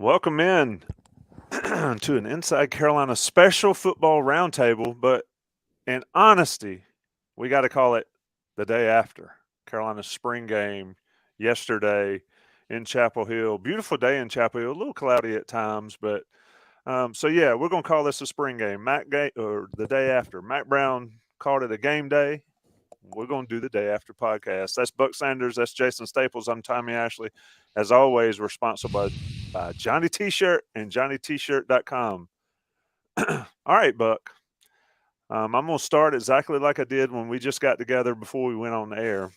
Welcome in to an Inside Carolina special football roundtable, but in honesty, we got to call it the day after Carolina's spring game yesterday in Chapel Hill. Beautiful day in Chapel Hill, a little cloudy at times, but yeah, we're gonna call this a spring game. Or the day after. Mack Brown called it a game day. We're going to do the day after podcast. That's Buck Sanders. That's Jason Staples. I'm Tommy Ashley. As always, we're sponsored by Johnny T-Shirt and JohnnyT-Shirt.com. All right, Buck. I'm going to start exactly like I did when we just got together before we went on the air.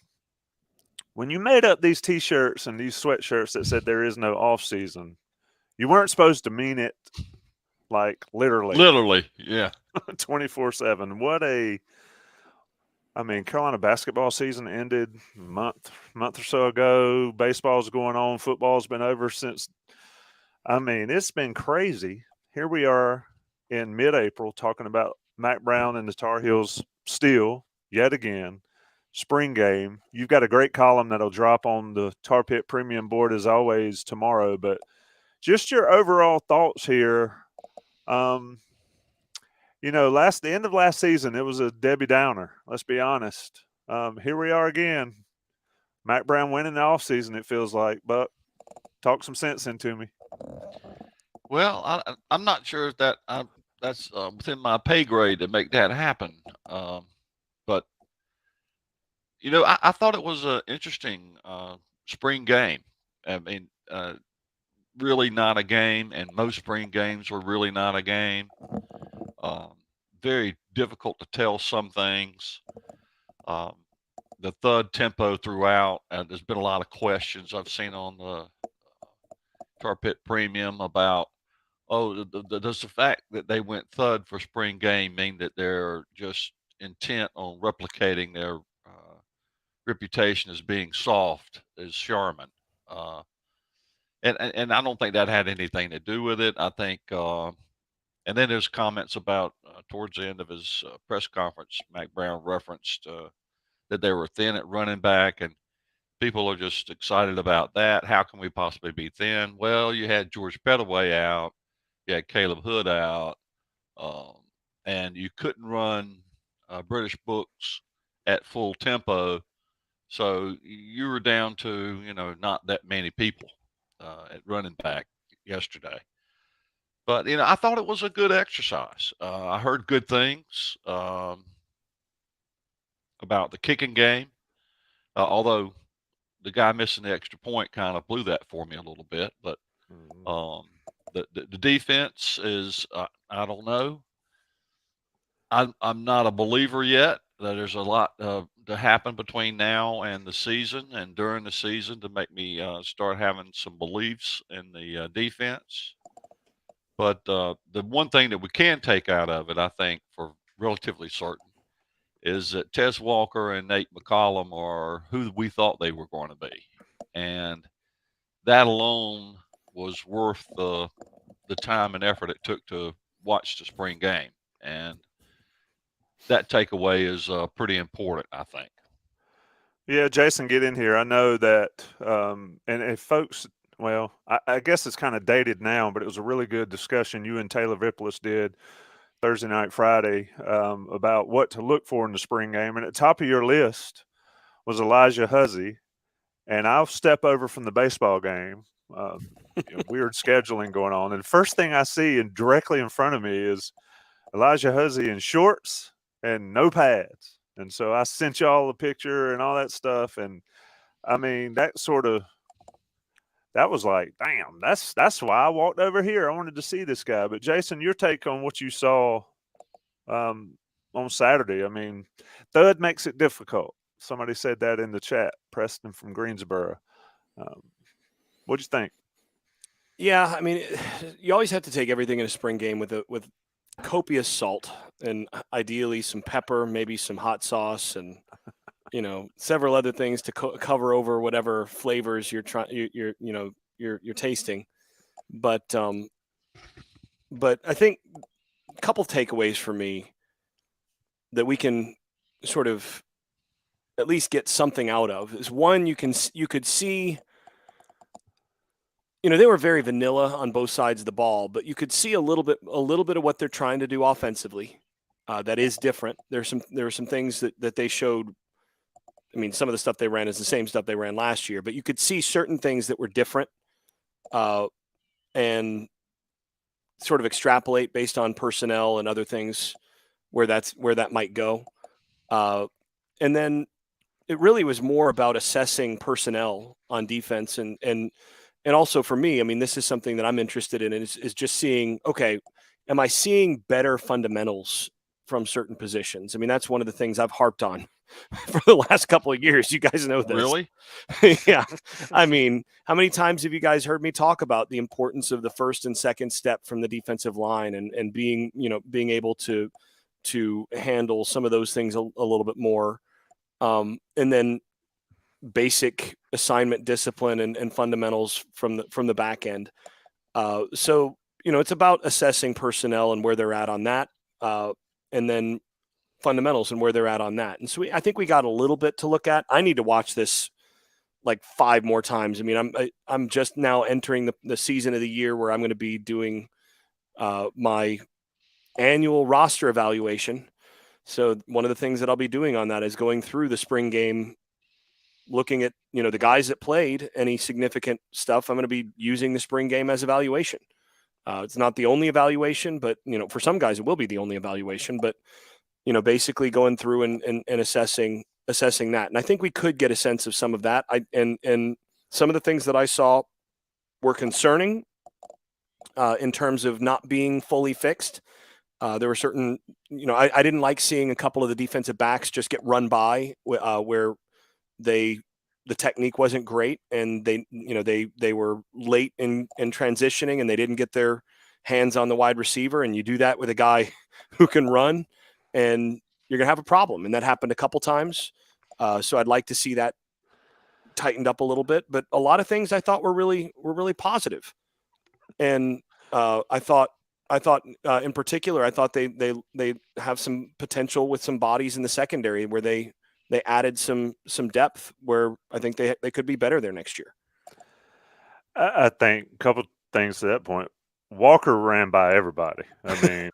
When you made up these T-shirts and these sweatshirts that said there is no off season, you weren't supposed to mean it like literally Literally, yeah. 24/7. Carolina basketball season ended month or so ago. Baseball's going on. Football's been over since. It's been crazy. Here we are in mid-April talking about Mack Brown and the Tar Heels still, yet again, spring game. You've got a great column that'll drop on the Tar Pit Premium board as always tomorrow. But just your overall thoughts here. The end of last season, it was a Debbie Downer. Let's be honest. Here we are again. Mack Brown winning the offseason, it feels like. But talk some sense into me. Well, I'm not sure if that's within my pay grade to make that happen. But I thought it was an interesting spring game. I mean, really not a game, and most spring games were really not a game. Very difficult to tell some things. The thud tempo throughout. There's been a lot of questions I've seen on the Tar Pit Premium about, does the fact that they went thud for spring game mean that they're just intent on replicating their reputation as being soft as Charmin? And I don't think that had anything to do with it. I think, and then there's comments about towards the end of his press conference, Mack Brown referenced that they were thin at running back, and people are just excited about that. How can we possibly be thin? Well, you had George Pettaway out, you had Caleb Hood out, um, and you couldn't run British books at full tempo. So you were down to, not that many people at running back yesterday. But, I thought it was a good exercise. I heard good things about the kicking game, although the guy missing the extra point kind of blew that for me a little bit. But um, the defense is, I don't know. I'm not a believer yet that there's a lot to happen between now and the season and during the season to make me start having some beliefs in the defense. But the one thing that we can take out of it, I think, for relatively certain, is that Tez Walker and Nate McCollum are who we thought they were going to be. And that alone was worth the time and effort it took to watch the spring game. And that takeaway is pretty important, I think. Yeah, Jason, get in here. I know that, and if folks, well, I guess it's kind of dated now, but it was a really good discussion you and Taylor Vippolis did Thursday night, Friday, about what to look for in the spring game. And at the top of your list was Elijah Huzzy. And I'll step over from the baseball game. Weird scheduling going on. And the first thing I see and directly in front of me is Elijah Huzzy in shorts and no pads. And so I sent y'all a picture and all that stuff. And that was like, damn, that's why I walked over here. I wanted to see this guy. But Jason, your take on what you saw on Saturday. Thud makes it difficult. Somebody said that in the chat, Preston from Greensboro. What'd you think? Yeah, you always have to take everything in a spring game with copious salt and ideally some pepper, maybe some hot sauce, and several other things to cover over whatever flavors you're tasting. But I think a couple takeaways for me that we can sort of at least get something out of is one, you could see they were very vanilla on both sides of the ball, but you could see a little bit of what they're trying to do offensively. That is different. There were some things that they showed. I mean, some of the stuff they ran is the same stuff they ran last year, but you could see certain things that were different, and sort of extrapolate based on personnel and other things where that might go. And then it really was more about assessing personnel on defense, and also for me, I mean, this is something that I'm interested in, is just seeing, okay, am I seeing better fundamentals from certain positions? I mean, that's one of the things I've harped on for the last couple of years. You guys know this. Really? Yeah. I mean, how many times have you guys heard me talk about the importance of the first and second step from the defensive line, and being able to handle some of those things a little bit more, and then basic assignment discipline and fundamentals from the back end. So it's about assessing personnel and where they're at on that, and then fundamentals and where they're at on that. And so I think we got a little bit to look at. I need to watch this like 5 more times. I mean, I'm just now entering the season of the year where I'm going to be doing my annual roster evaluation. So one of the things that I'll be doing on that is going through the spring game, looking at the guys that played, any significant stuff. I'm going to be using the spring game as evaluation. It's not the only evaluation, but for some guys it will be the only evaluation. But basically going through and assessing that, and I think we could get a sense of some of that. And some of the things that I saw were concerning in terms of not being fully fixed. There were certain, I didn't like seeing a couple of the defensive backs just get run by, where the technique wasn't great, and they were late in transitioning, and they didn't get their hands on the wide receiver. And you do that with a guy who can run, and you're going to have a problem. And that happened a couple times. So I'd like to see that tightened up a little bit, but a lot of things I thought were really positive. And I thought in particular, I thought they have some potential with some bodies in the secondary, where they added some depth, where I think they could be better there next year. I think a couple things to that point. Walker ran by everybody. I mean,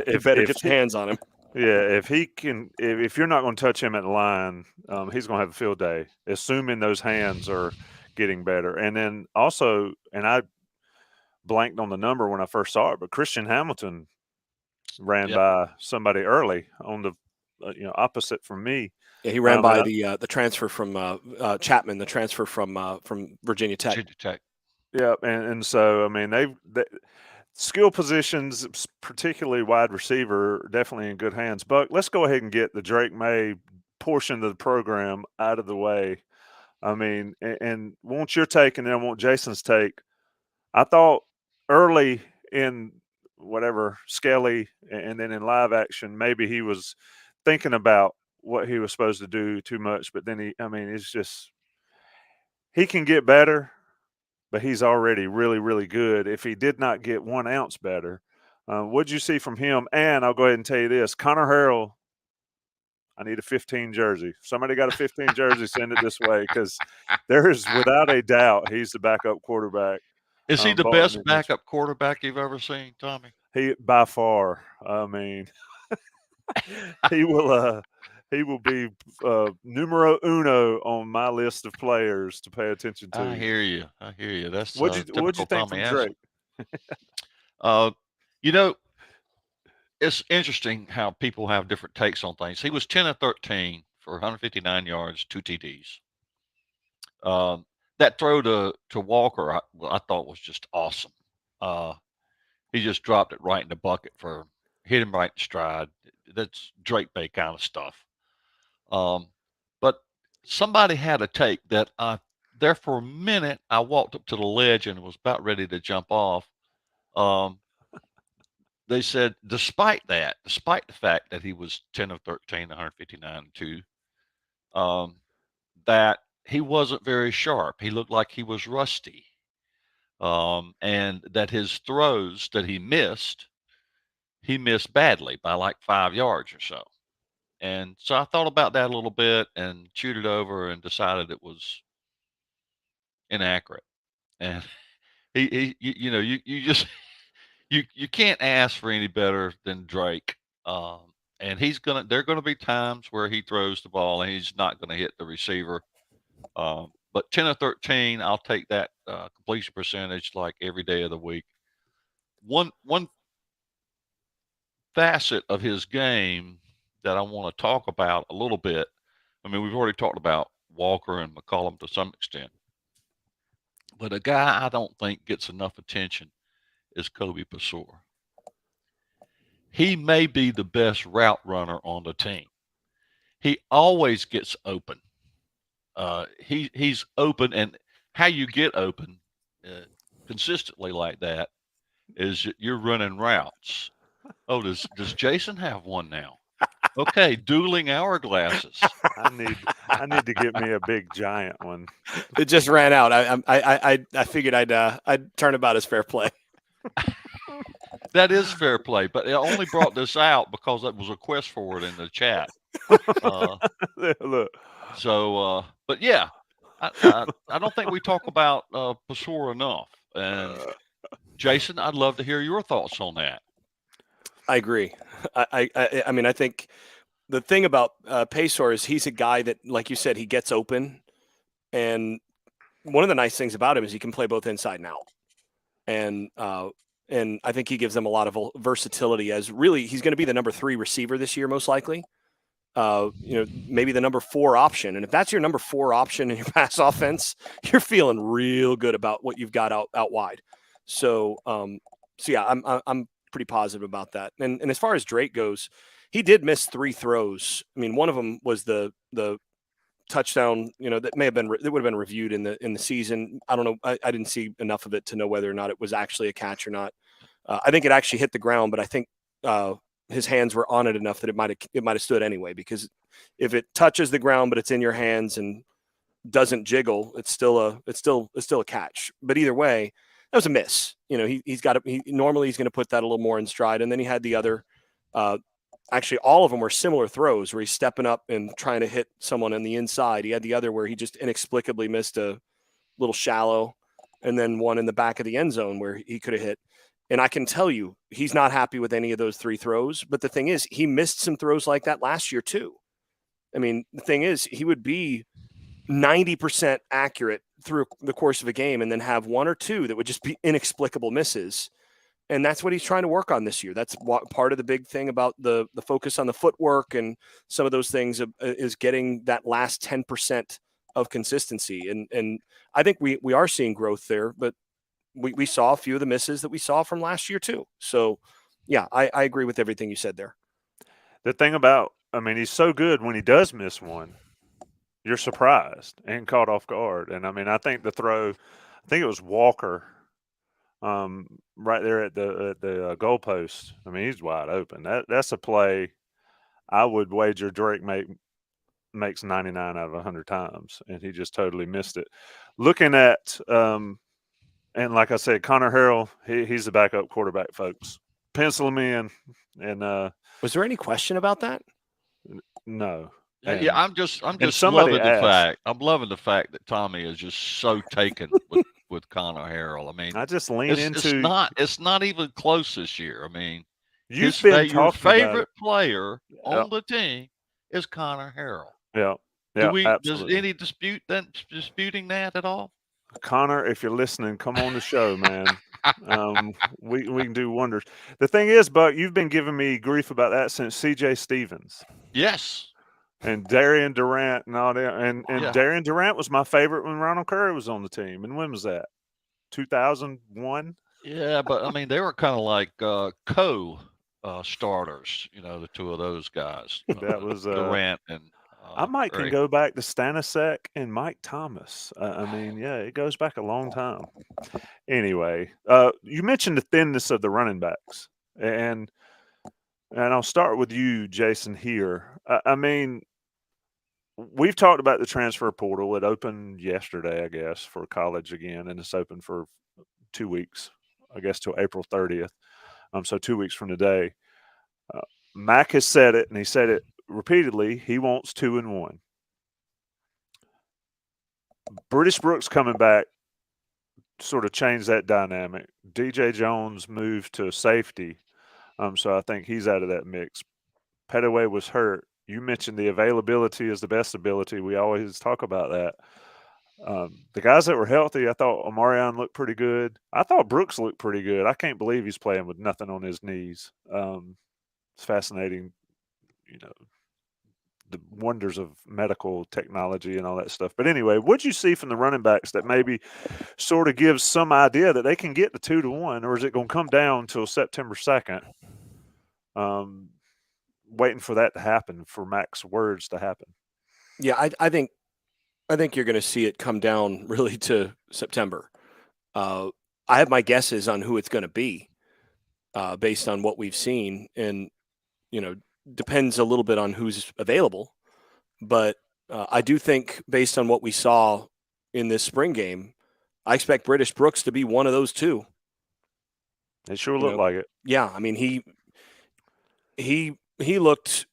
you better get your hands on him. Yeah, if he can, if you're not going to touch him at the line, he's going to have a field day, assuming those hands are getting better. And then also, and I blanked on the number when I first saw it, but Christian Hamilton ran by somebody early on the opposite from me. Yeah, he ran by the transfer from Chapman, the transfer from Virginia Tech. Virginia Tech. Yeah, and so I mean they skill positions, particularly wide receiver, definitely in good hands. Buck, let's go ahead and get the Drake May portion of the program out of the way. I mean, and want your take, and then I want Jason's take. I thought early in whatever Skelly, and then in live action, maybe he was thinking about what he was supposed to do too much. But then it's just he can get better, but he's already really, really good. If he did not get 1 ounce better, what'd you see from him? And I'll go ahead and tell you this: Connor Harrell, I need a 15 jersey. If somebody got a 15 jersey, send it this way, because there is without a doubt he's the backup quarterback. Is he the best backup quarterback you've ever seen, Tommy? He by far. I mean, he will be numero uno on my list of players to pay attention to. I hear you. That's what'd you think from Drake? It's interesting how people have different takes on things. He was 10 of 13 for 159 yards, 2 TDs. That throw to Walker, I thought was just awesome. He just dropped it right in the bucket hit him right in stride. That's Drake Bay kind of stuff. But somebody had a take that there for a minute, I walked up to the ledge and was about ready to jump off. They said, despite the fact that he was 10 of 13, 159 2, that he wasn't very sharp. He looked like he was rusty. And that his throws that he missed badly by like 5 yards or so. And so I thought about that a little bit and chewed it over and decided it was inaccurate. And You just you can't ask for any better than Drake. And there are gonna be times where he throws the ball and he's not gonna hit the receiver. But 10 or 13, I'll take that completion percentage like every day of the week. One facet of his game that I want to talk about a little bit. I mean, we've already talked about Walker and McCollum to some extent, but a guy I don't think gets enough attention is Kobe Pasor. He may be the best route runner on the team. He always gets open. He's open, and how you get open consistently like that is you're running routes. Oh, does Jason have one now? Okay, dueling hourglasses. I need to get me a big giant one. It just ran out. I figured I'd turn about as fair play. That is fair play, but I only brought this out because that was a request for it in the chat. Look. So, but yeah, I don't think we talk about Pasor enough. And Jason, I'd love to hear your thoughts on that. I agree. I mean, I think the thing about Pasor is he's a guy that, like you said, he gets open, and one of the nice things about him is he can play both inside and out, and I think he gives them a lot of versatility. As really, he's going to be the number 3 receiver this year, most likely. Maybe the number 4 option, and if that's your number 4 option in your pass offense, you're feeling real good about what you've got out wide. So yeah, I'm pretty positive about that. And as far as Drake goes, he did miss 3 throws. I mean, one of them was the touchdown, that would have been reviewed in the season. I don't know. I didn't see enough of it to know whether or not it was actually a catch or not. I think it actually hit the ground, but I think his hands were on it enough that it might have stood anyway, because if it touches the ground but it's in your hands and doesn't jiggle, it's still a catch. But either way, that was a miss. Normally he's going to put that a little more in stride. And then he had the other, actually all of them were similar throws where he's stepping up and trying to hit someone on the inside. He had the other where he just inexplicably missed a little shallow, and then one in the back of the end zone where he could have hit. And I can tell you, he's not happy with any of those 3 throws. But the thing is, he missed some throws like that last year too. I mean, the thing is, he would be 90% accurate through the course of a game and then have 1 or 2 that would just be inexplicable misses. And that's what he's trying to work on this year. That's part of the big thing about the focus on the footwork and some of those things is getting that last 10% of consistency. And I think we are seeing growth there, but we saw a few of the misses that we saw from last year too. So yeah, I agree with everything you said there. The thing about, I mean, he's so good when he does miss one, you're surprised and caught off guard. And I mean, I think it was Walker, right there at the goalpost. I mean, he's wide open. That's a play I would wager Drake makes 99 out of 100 times, and he just totally missed it. Looking at, and like I said, Connor Harrell, he's the backup quarterback, folks. Pencil him in. And was there any question about that? No. Yeah, I'm just loving the fact. I'm loving the fact that Tommy is just so taken with Connor Harrell. I mean, I just lean into it's not even close this year. I mean, your favorite player on the team is Connor Harrell. Yeah. Does any disputing that at all? Connor, if you're listening, come on the show, man. We can do wonders. The thing is, Buck, you've been giving me grief about that since C.J. Stevens. Yes. And Darian Durant and all that. And Darian Durant was my favorite when Ronald Curry was on the team. And when was that? 2001? Yeah, but I mean, they were kind of like starters, the 2 of those guys. That was Durant and I might can go back to Stanisic and Mike Thomas. I mean, yeah, it goes back a long time. Anyway, you mentioned the thinness of the running backs, and I'll start with you, Jason, here. I mean, we've talked about the transfer portal. It opened yesterday, I guess, for college again, and it's open for 2 weeks, I guess, till April 30th. So 2 weeks from today. Mack has said it, and he said it repeatedly. He wants 2 and 1. British Brooks coming back sort of changed that dynamic. DJ Jones moved to safety, so I think he's out of that mix. Petaway was hurt. You mentioned the availability is the best ability. We always talk about that. The guys that were healthy, I thought Omarion looked pretty good. I thought Brooks looked pretty good. I can't believe he's playing with nothing on his knees. It's fascinating, you know, the wonders of medical technology and all that stuff. But anyway, what'd you see from the running backs that maybe sort of gives some idea that they can get to 2-1, or is it going to come down till September 2nd? Waiting for that to happen, for Mack's words to happen. Yeah, I think you're going to see it come down really to September. I have my guesses on who it's going to be based on what we've seen, and depends a little bit on who's available. But I do think, based on what we saw in this spring game, I expect British Brooks to be one of those two. It sure looked like it. Yeah, I mean he looked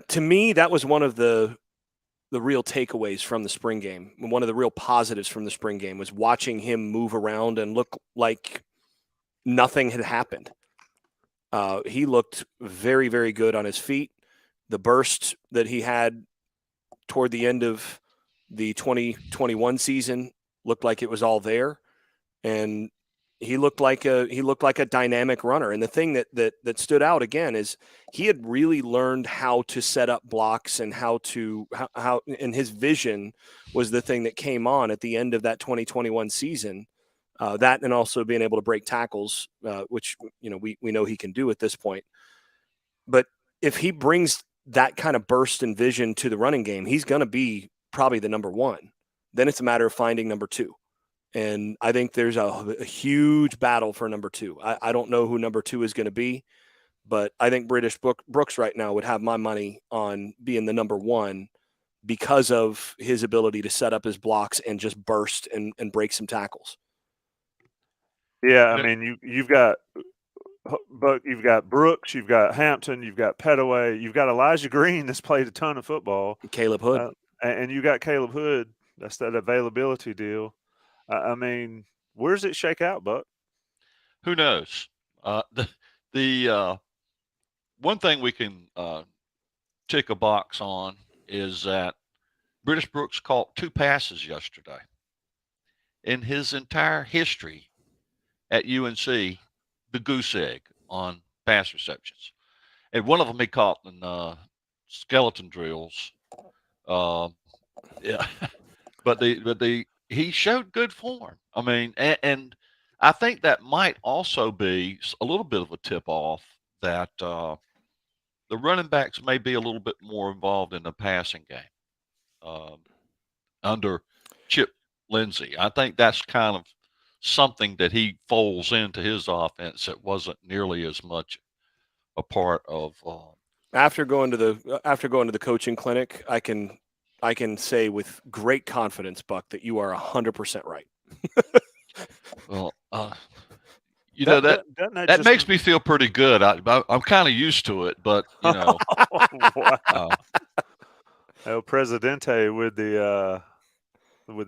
to me, that was one of the real takeaways from the spring game. One of the real positives from the spring game was watching him move around and look like nothing had happened. He looked very, very good on his feet. The burst that he had toward the end of the 2021 season looked like it was all there, and he looked like a dynamic runner. And the thing that stood out again is he had really learned how to set up blocks and how and his vision was the thing that came on at the end of that 2021 season. That, and also being able to break tackles, which we know he can do at this point. But if he brings that kind of burst and vision to the running game, he's going to be probably the number one. Then it's a matter of finding number two. And I think there's a huge battle for number two. I don't know who number two is going to be, but I think British Brooks right now would have my money on being the number one because of his ability to set up his blocks and just burst and break some tackles. Yeah, I mean, you've got Brooks, you've got Hampton, you've got Petaway, you've got Elijah Green that's played a ton of football. Caleb Hood. And you got Caleb Hood. That's that availability deal. I mean, where does it shake out, Buck? Who knows? The one thing we can tick a box on is that British Brooks caught 2 passes yesterday. In his entire history at UNC, the goose egg on pass receptions. And one of them he caught in skeleton drills. Yeah, but he showed good form. I mean, and I think that might also be a little bit of a tip off that the running backs may be a little bit more involved in the passing game under Chip Lindsey. I think that's kind of something that he folds into his offense that wasn't nearly as much a part of. After going to the coaching clinic, I can say with great confidence, Buck, that you are 100% right. Well, that makes me feel pretty good. I'm kind of used to it, but El Presidente with the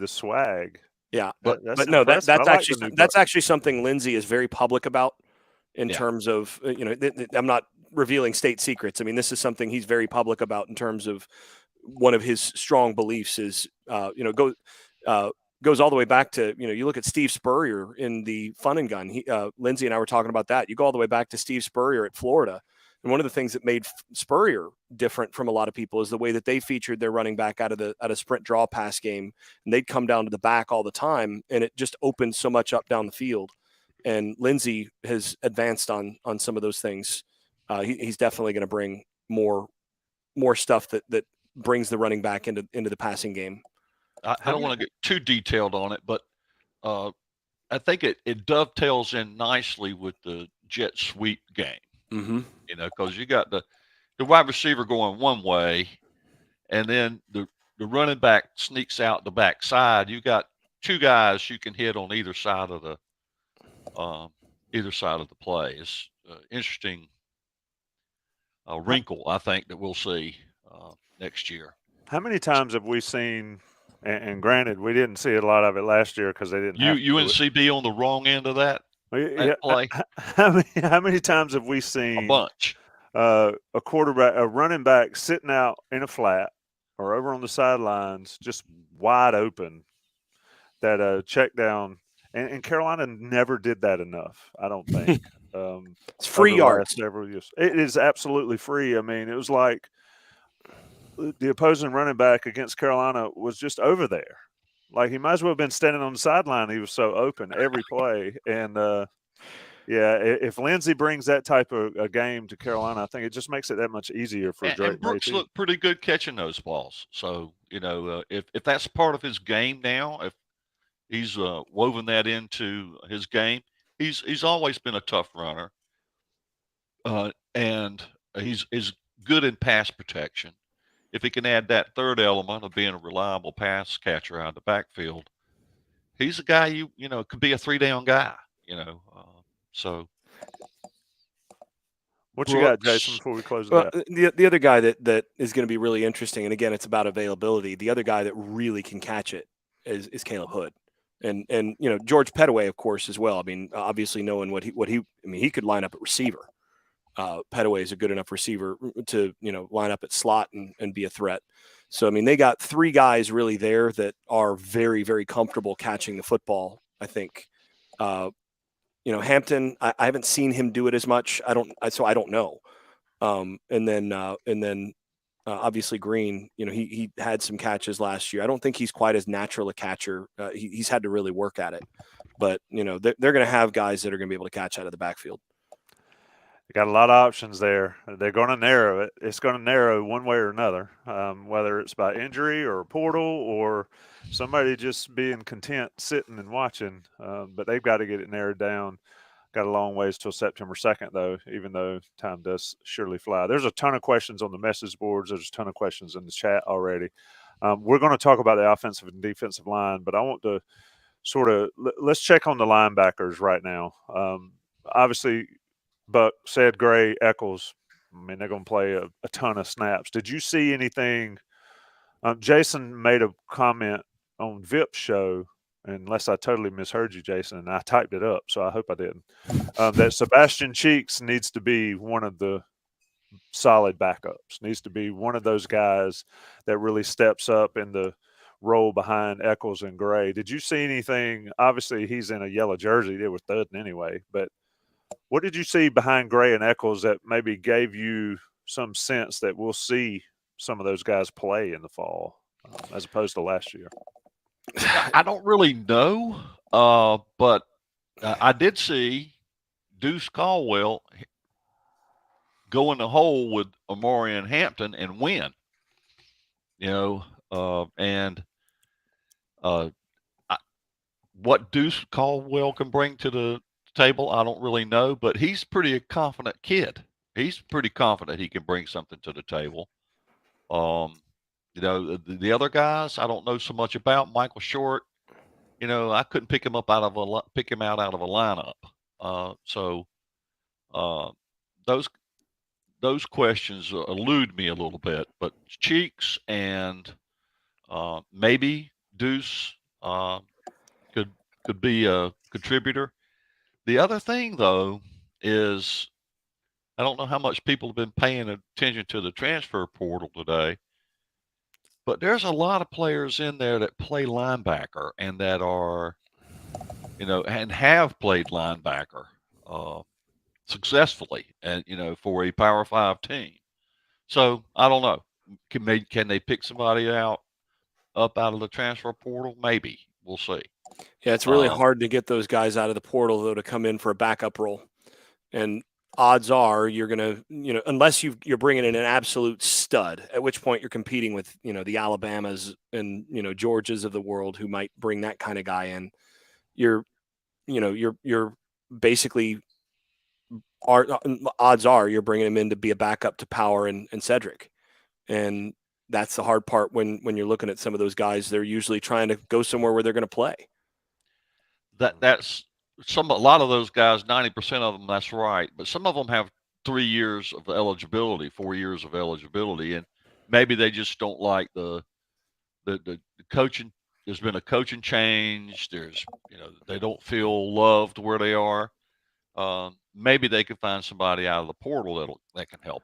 swag. Yeah, but no, that's actually something Lindsey is very public about in terms of I'm not revealing state secrets. I mean, this is something he's very public about in terms of one of his strong beliefs is goes all the way back to you look at Steve Spurrier in the Fun and Gun. Lindsey and I were talking about that. You go all the way back to Steve Spurrier at Florida. And one of the things that made Spurrier different from a lot of people is the way that they featured their running back out of sprint draw pass game. And they'd come down to the back all the time, and it just opened so much up down the field. And Lindsey has advanced on some of those things. He's definitely going to bring more stuff that brings the running back into the passing game. I don't want to get too detailed on it, but I think it dovetails in nicely with the jet sweep game. Mm-hmm. Because you got the wide receiver going one way, and then the running back sneaks out the backside. You got 2 guys you can hit on either side of the play. It's interesting wrinkle, I think, that we'll see next year. How many times have we seen And granted, we didn't see a lot of it last year because they didn't have to do it. UNCB on the wrong end of that play. How many times have we A seen bunch. a running back sitting out in a flat or over on the sidelines, just wide open, that check down, and Carolina never did that enough, I don't think. It's free over the last yards. several years. It is absolutely free. I mean, it was like the opposing running back against Carolina was just over there. Like he might as well have been standing on the sideline. He was so open every play. And yeah, if Lindsey brings that type of a game to Carolina, I think it just makes it that much easier for Drake. And Brooks looked pretty good catching those balls. So, if that's part of his game now, if he's woven that into his game, he's always been a tough runner. And he's good in pass protection. If he can add that third element of being a reliable pass catcher out of the backfield, he's a guy you could be a 3-down guy. So. What you got, Jason, before we close well, that? The other guy that is going to be really interesting, and again, it's about availability. The other guy that really can catch it is Caleb Hood, and George Pettaway, of course, as well. I mean, obviously knowing what he could line up at receiver. Pettaway is a good enough receiver to line up at slot and be a threat. So I mean, they got three guys really there that are very, very comfortable catching the football. I think. Hampton, I haven't seen him do it as much. So I don't know. And then obviously Green, he had some catches last year. I don't think he's quite as natural a catcher. He's had to really work at it, but they're going to have guys that are going to be able to catch out of the backfield. They got a lot of options there. They're going to narrow it. It's going to narrow one way or another, whether it's by injury or portal or somebody just being content sitting and watching. But they've got to get it narrowed down. Got a long ways till September 2nd, though, even though time does surely fly. There's a ton of questions on the message boards. There's a ton of questions in the chat already. We're going to talk about the offensive and defensive line, but I want to let's check on the linebackers right now. Obviously, Buck said Gray, Eccles, I mean, they're going to play a ton of snaps. Did you see anything? Jason made a comment on Vip's show, unless I totally misheard you, Jason, and I typed it up, so I hope I didn't, that Sebastian Cheeks needs to be one of the solid backups, needs to be one of those guys that really steps up in the role behind Eccles and Gray. Did you see anything? Obviously, he's in a yellow jersey. It was thud anyway, but what did you see behind Gray and Eccles that maybe gave you some sense that we'll see some of those guys play in the fall as opposed to last year? I don't really know, but I did see Deuce Caldwell go in the hole with Amari and Hampton and win. What Deuce Caldwell can bring to the table, I don't really know, but he's pretty confident kid. He's pretty confident he can bring something to the table. The other guys I don't know so much about. Michael Short, I couldn't pick him out out of a lineup. So those questions elude me a little bit. But Cheeks and maybe Deuce could be a contributor. The other thing, though, is I don't know how much people have been paying attention to the transfer portal today, but there's a lot of players in there that play linebacker and that are, and have played linebacker successfully, and for a Power 5 team. So I don't know. Can they pick somebody up out of the transfer portal? Maybe. We'll see. Yeah, it's really hard to get those guys out of the portal, though, to come in for a backup role. And odds are you're going to, unless you're bringing in an absolute stud, at which point you're competing with, the Alabamas and, Georgias of the world who might bring that kind of guy in. You're basically, odds are you're bringing him in to be a backup to Power and Cedric. And that's the hard part when you're looking at some of those guys. They're usually trying to go somewhere where they're going to play. That's a lot of those guys, 90% of them, that's right. But some of them have 3 years of eligibility, 4 years of eligibility, and maybe they just don't like the the coaching. There's been a coaching change. There's they don't feel loved where they are. Maybe they could find somebody out of the portal that can help.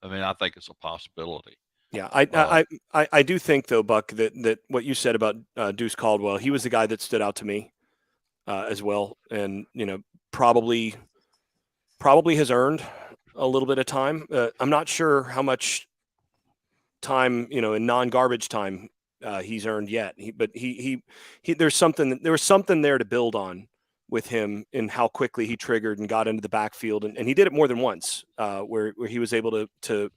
I mean, I think it's a possibility. Yeah, I do think though, Buck, that what you said about Deuce Caldwell, he was the guy that stood out to me as well, and probably has earned a little bit of time. I'm not sure how much time in non-garbage time he's earned yet. But he there was something there to build on with him in how quickly he triggered and got into the backfield, and he did it more than once, where he was able to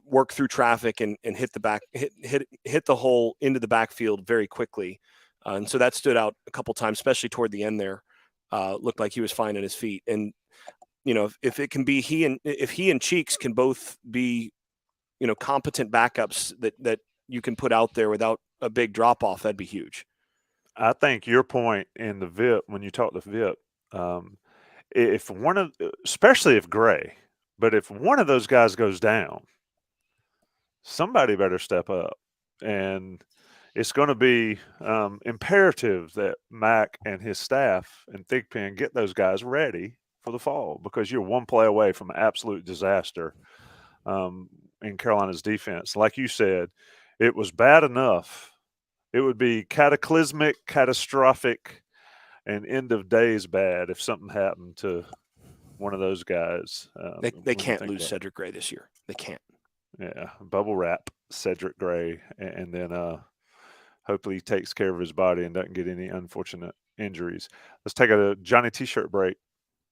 work through traffic and hit the hole into the backfield very quickly. And so that stood out a couple times, especially toward the end there. Looked like he was finding his feet. And, if it can be if he and Cheeks can both be, competent backups that you can put out there without a big drop off, that'd be huge. I think your point in the VIP, when you talk the VIP, if especially if Gray, but if one of those guys goes down, somebody better step up. And it's going to be imperative that Mack and his staff and Thigpen get those guys ready for the fall, because you're one play away from an absolute disaster in Carolina's defense. Like you said, it was bad enough. It would be cataclysmic, catastrophic, and end of days bad if something happened to one of those guys. They can't lose Cedric Gray this year. They can't. Yeah, bubble wrap Cedric Gray, and then hopefully he takes care of his body and doesn't get any unfortunate injuries. Let's take a Johnny T-shirt break.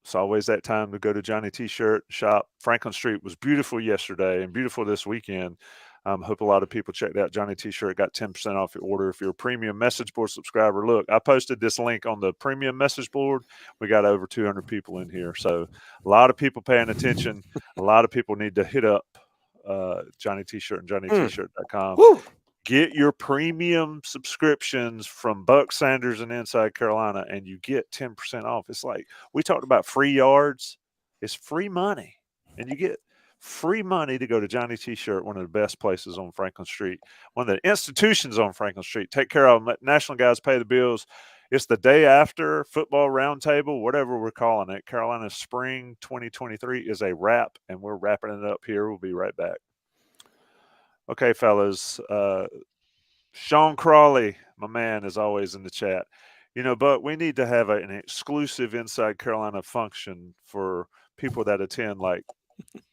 It's always that time to go to Johnny T-shirt shop. Franklin Street was beautiful yesterday and beautiful this weekend. Hope a lot of people checked out Johnny T-shirt. Got 10% off your order if you're a premium message board subscriber. Look, I posted this link on the premium message board. We got over 200 people in here, so a lot of people paying attention. A lot of people need to hit up Johnny T-shirt and JohnnyT-shirt.com. Get your premium subscriptions from Buck, Sanders, and Inside Carolina, and you get 10% off. It's like we talked about free yards. It's free money, and you get free money to go to Johnny T-shirt, one of the best places on Franklin Street, one of the institutions on Franklin Street. Take care of them. Let national guys pay the bills. It's the day after football roundtable, whatever we're calling it. Carolina Spring 2023 is a wrap, and we're wrapping it up here. We'll be right back. Okay, fellas. Sean Crawley, my man, is always in the chat. But we need to have an exclusive Inside Carolina function for people that attend like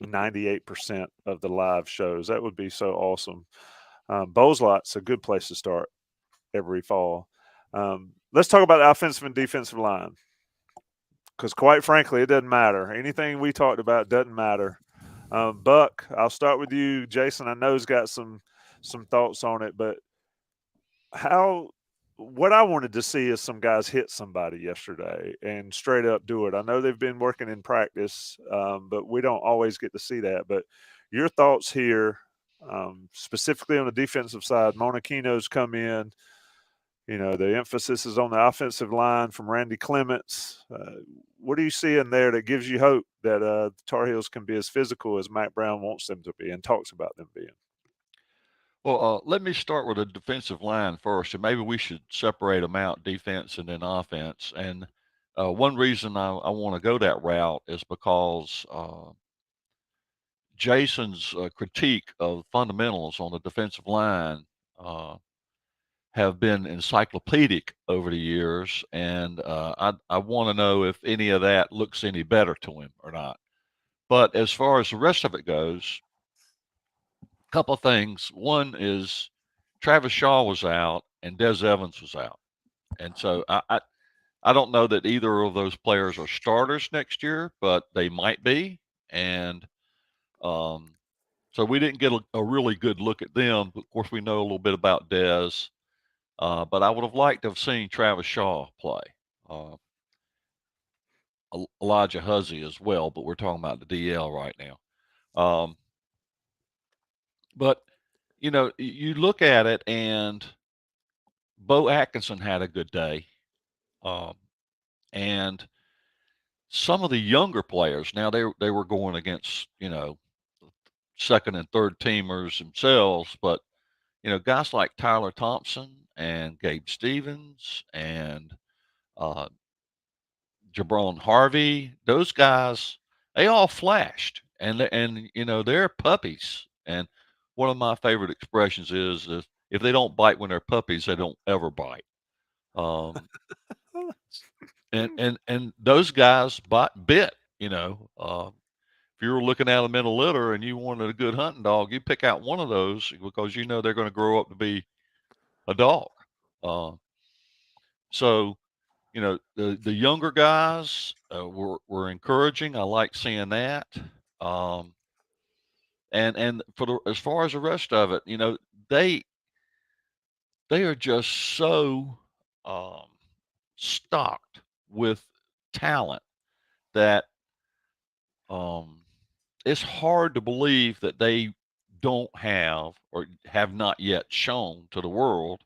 98% of the live shows. That would be so awesome. Bowls Lot's a good place to start every fall. Let's talk about the offensive and defensive line, because quite frankly, it doesn't matter. Anything we talked about doesn't matter. Buck, I'll start with you. Jason, I know, has got some thoughts on it, but what I wanted to see is some guys hit somebody yesterday and straight up do it. I know they've been working in practice, but we don't always get to see that. But your thoughts here, specifically on the defensive side. Monachino's come in. The emphasis is on the offensive line from Randy Clements. What do you see in there that gives you hope that the Tar Heels can be as physical as Mack Brown wants them to be and talks about them being? Well, let me start with the defensive line first, and maybe we should separate them out, defense and then offense. And one reason I want to go that route is because Jason's critique of fundamentals on the defensive line have been encyclopedic over the years, and I want to know if any of that looks any better to him or not. But as far as the rest of it goes, a couple of things. One is Travis Shaw was out and Des Evans was out, and so I don't know that either of those players are starters next year, but they might be, and so we didn't get a really good look at them. Of course, we know a little bit about Des. But I would have liked to have seen Travis Shaw play. Elijah Huzzy as well, but we're talking about the DL right now. But, you look at it, and Bo Atkinson had a good day. And some of the younger players, now they were going against, second and third teamers themselves, but guys like Tyler Thompson and Gabe Stevens and Jabron Harvey, those guys, they all flashed, and they're puppies. And one of my favorite expressions is if they don't bite when they're puppies, they don't ever bite. Um, and those guys bit. If you were looking at them in a litter and you wanted a good hunting dog, you pick out one of those because they're going to grow up to be a dog. So the younger guys were encouraging. I like seeing that. And as far as the rest of it, they they are just so stocked with talent that it's hard to believe that they don't have or have not yet shown to the world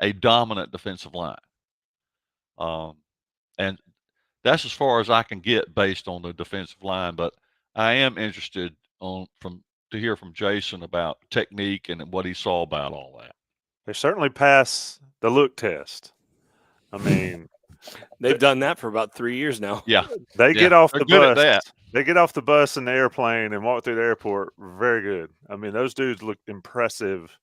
a dominant defensive line. And that's as far as I can get based on the defensive line. But I am interested to hear from Jason about technique and what he saw about all that. They certainly pass the look test. I mean, they've done that for about 3 years now. Yeah, they get off they're the good at bus. that. They get off the bus in the airplane and walk through the airport. Very good. I mean, those dudes look impressive.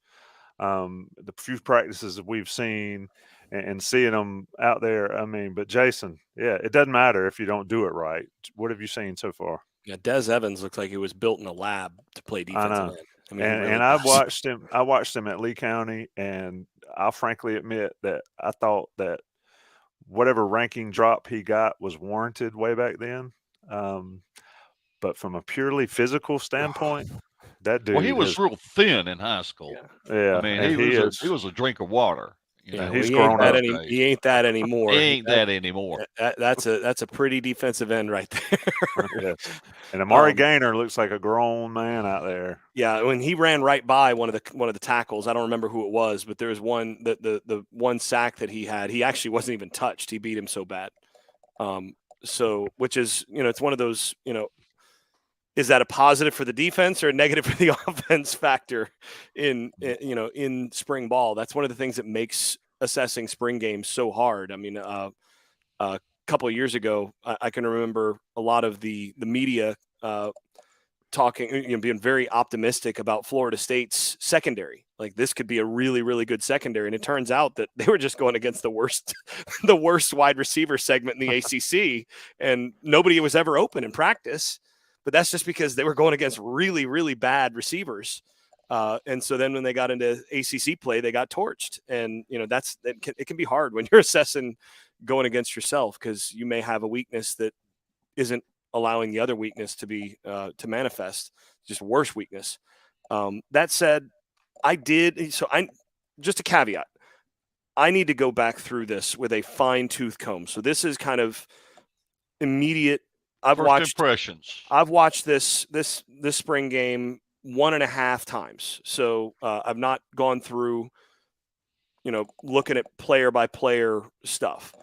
The few practices that we've seen and seeing them out there. I mean, but Jason, yeah, it doesn't matter if you don't do it right. What have you seen so far? Yeah, Des Evans looks like he was built in a lab to play defensive end. I mean, and I watched him. I watched him at Lee County, and I'll frankly admit that I thought that whatever ranking drop he got was warranted way back then. But from a purely physical standpoint, that dude. Well, he was real thin in high school. Yeah. I mean, he was a drink of water. He's grown up. He ain't that anymore. He ain't that anymore. That's a pretty defensive end right there. Yes. And Amari Gaynor looks like a grown man out there. Yeah, when he ran right by one of the tackles, I don't remember who it was, but there was one the one sack that he had. He actually wasn't even touched. He beat him so bad. So which is it's one of those is that a positive for the defense or a negative for the offense factor in spring ball? That's one of the things that makes assessing spring games so hard. I mean, a couple of years ago, I can remember a lot of the media talking, being very optimistic about Florida State's secondary. Like this could be a really, really good secondary. And it turns out that they were just going against the worst wide receiver segment in the ACC, and nobody was ever open in practice. But that's just because they were going against really, really bad receivers. And so then when they got into ACC play, they got torched. And, it can be hard when you're assessing going against yourself because you may have a weakness that isn't allowing the other weakness to be to manifest, just worse weakness. That said, just a caveat. I need to go back through this with a fine-tooth comb. So this is kind of immediate. I've watched this spring game 1.5 times. So I've not gone through, looking at player by player stuff.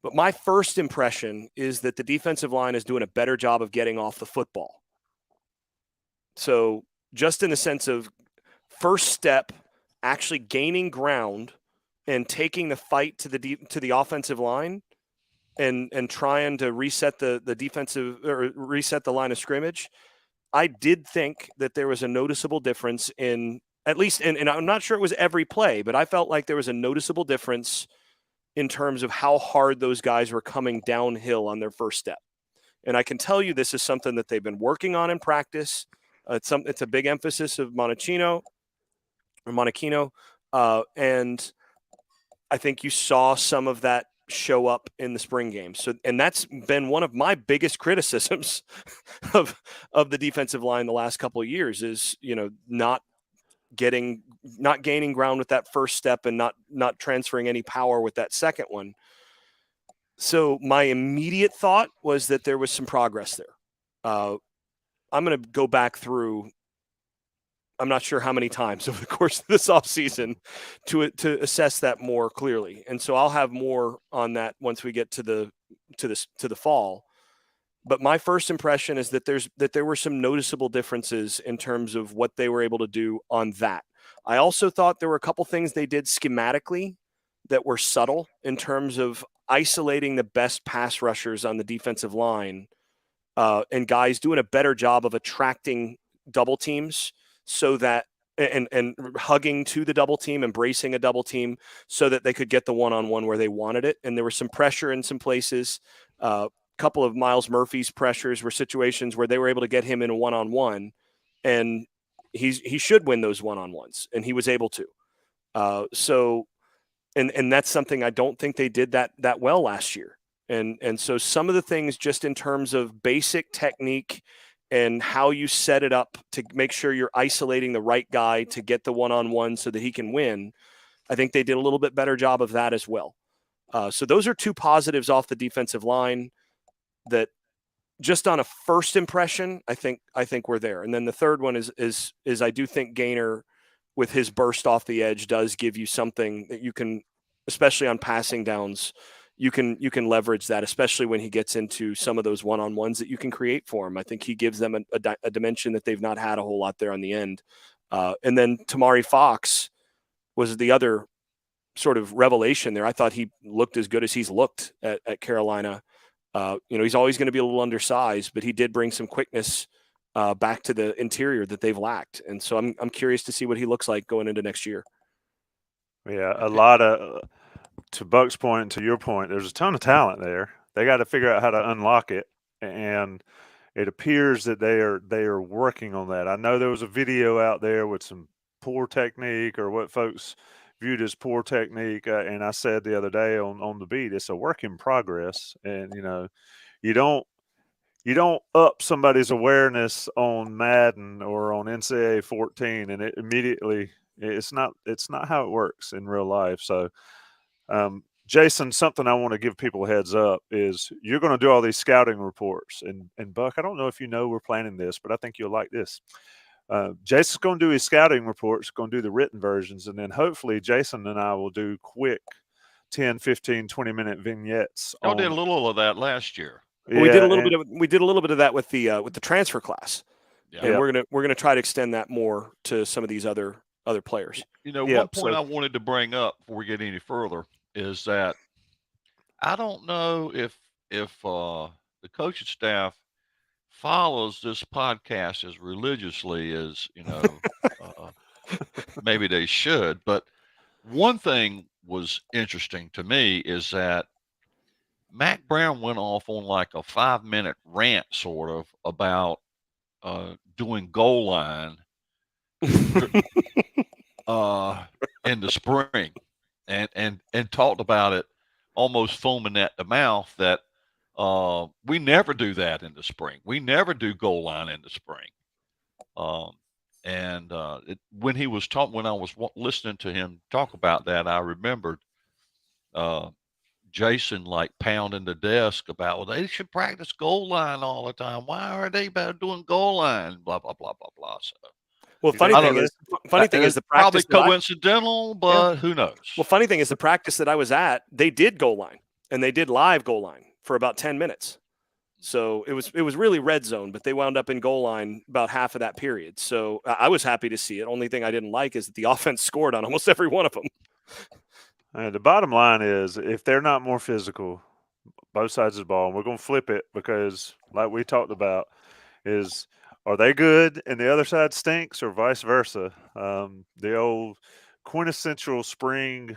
But my first impression is that the defensive line is doing a better job of getting off the football. So just in the sense of first step, actually gaining ground and taking the fight to the offensive line. And trying to reset the defensive or reset the line of scrimmage, I did think that there was a noticeable difference in at least, and I'm not sure it was every play, but I felt like there was a noticeable difference in terms of how hard those guys were coming downhill on their first step. And I can tell you this is something that they've been working on in practice. It's a big emphasis of Monachino, and I think you saw some of that show up in the spring game. So, and that's been one of my biggest criticisms of the defensive line the last couple of years is, not gaining ground with that first step and not transferring any power with that second one. So my immediate thought was that there was some progress there. I'm going to go back through, I'm not sure how many times over the course of this offseason to assess that more clearly. And so I'll have more on that once we get to the fall. But my first impression is that there were some noticeable differences in terms of what they were able to do on that. I also thought there were a couple things they did schematically that were subtle in terms of isolating the best pass rushers on the defensive line, and guys doing a better job of attracting double teams so that and hugging to the double team, embracing a double team so that they could get the one-on-one where they wanted it. And there was some pressure in some places. Couple of Miles Murphy's pressures were situations where they were able to get him in a one-on-one, and he should win those one-on-ones, and he was able to. So that's something I don't think they did that well last year. And so some of the things just in terms of basic technique and how you set it up to make sure you're isolating the right guy to get the one-on-one so that he can win, I think they did a little bit better job of that as well. So those are two positives off the defensive line that just on a first impression, I think we're there. And then the third one is I do think Gaynor with his burst off the edge does give you something that you can, especially on passing downs, you can leverage that, especially when he gets into some of those one-on-ones that you can create for him. I think he gives them a dimension that they've not had a whole lot there on the end. And then Tamari Fox was the other sort of revelation there. I thought he looked as good as he's looked at Carolina. He's always going to be a little undersized, but he did bring some quickness back to the interior that they've lacked. And so I'm curious to see what he looks like going into next year. Yeah, a lot of, to Buck's point and to your point, there's a ton of talent there. They got to figure out how to unlock it, and it appears that they are working on that. I know there was a video out there with some poor technique, or what folks viewed as poor technique, and I said the other day on the beat, it's a work in progress, and you don't up somebody's awareness on Madden or on NCAA 14, and it immediately it's not how it works in real life. So, Jason, something I want to give people a heads up is you're going to do all these scouting reports, and Buck, I don't know if you know we're planning this, but I think you'll like this. Jason's going to do his scouting reports, going to do the written versions, and then hopefully Jason and I will do quick 10, 15, 20-minute vignettes. I did a little of that last year. Well, we did a little bit of that with the transfer class, and we're gonna try to extend that more to some of these other players. One point I wanted to bring up before we get any further is that I don't know if the coaching staff follows this podcast as religiously as maybe they should. But one thing was interesting to me is that Mack Brown went off on like a 5-minute rant sort of about doing goal line in the spring, and talked about it almost foaming at the mouth that we never do that in the spring. We never do goal line in the spring. When he was when I was listening to him talk about that, I remembered Jason like pounding the desk about, well, they should practice goal line all the time. Why are they doing goal line? Blah blah blah blah blah. So, well, funny thing is the practice probably coincidental, but who knows? Well, funny thing is the practice that I was at, they did goal line, and they did live goal line for about 10 minutes. So it was really red zone, but they wound up in goal line about half of that period. So I was happy to see it. Only thing I didn't like is that the offense scored on almost every one of them. The bottom line is, if they're not more physical, both sides of the ball, and we're going to flip it because, like we talked about, is are they good and the other side stinks, or vice versa? The old quintessential spring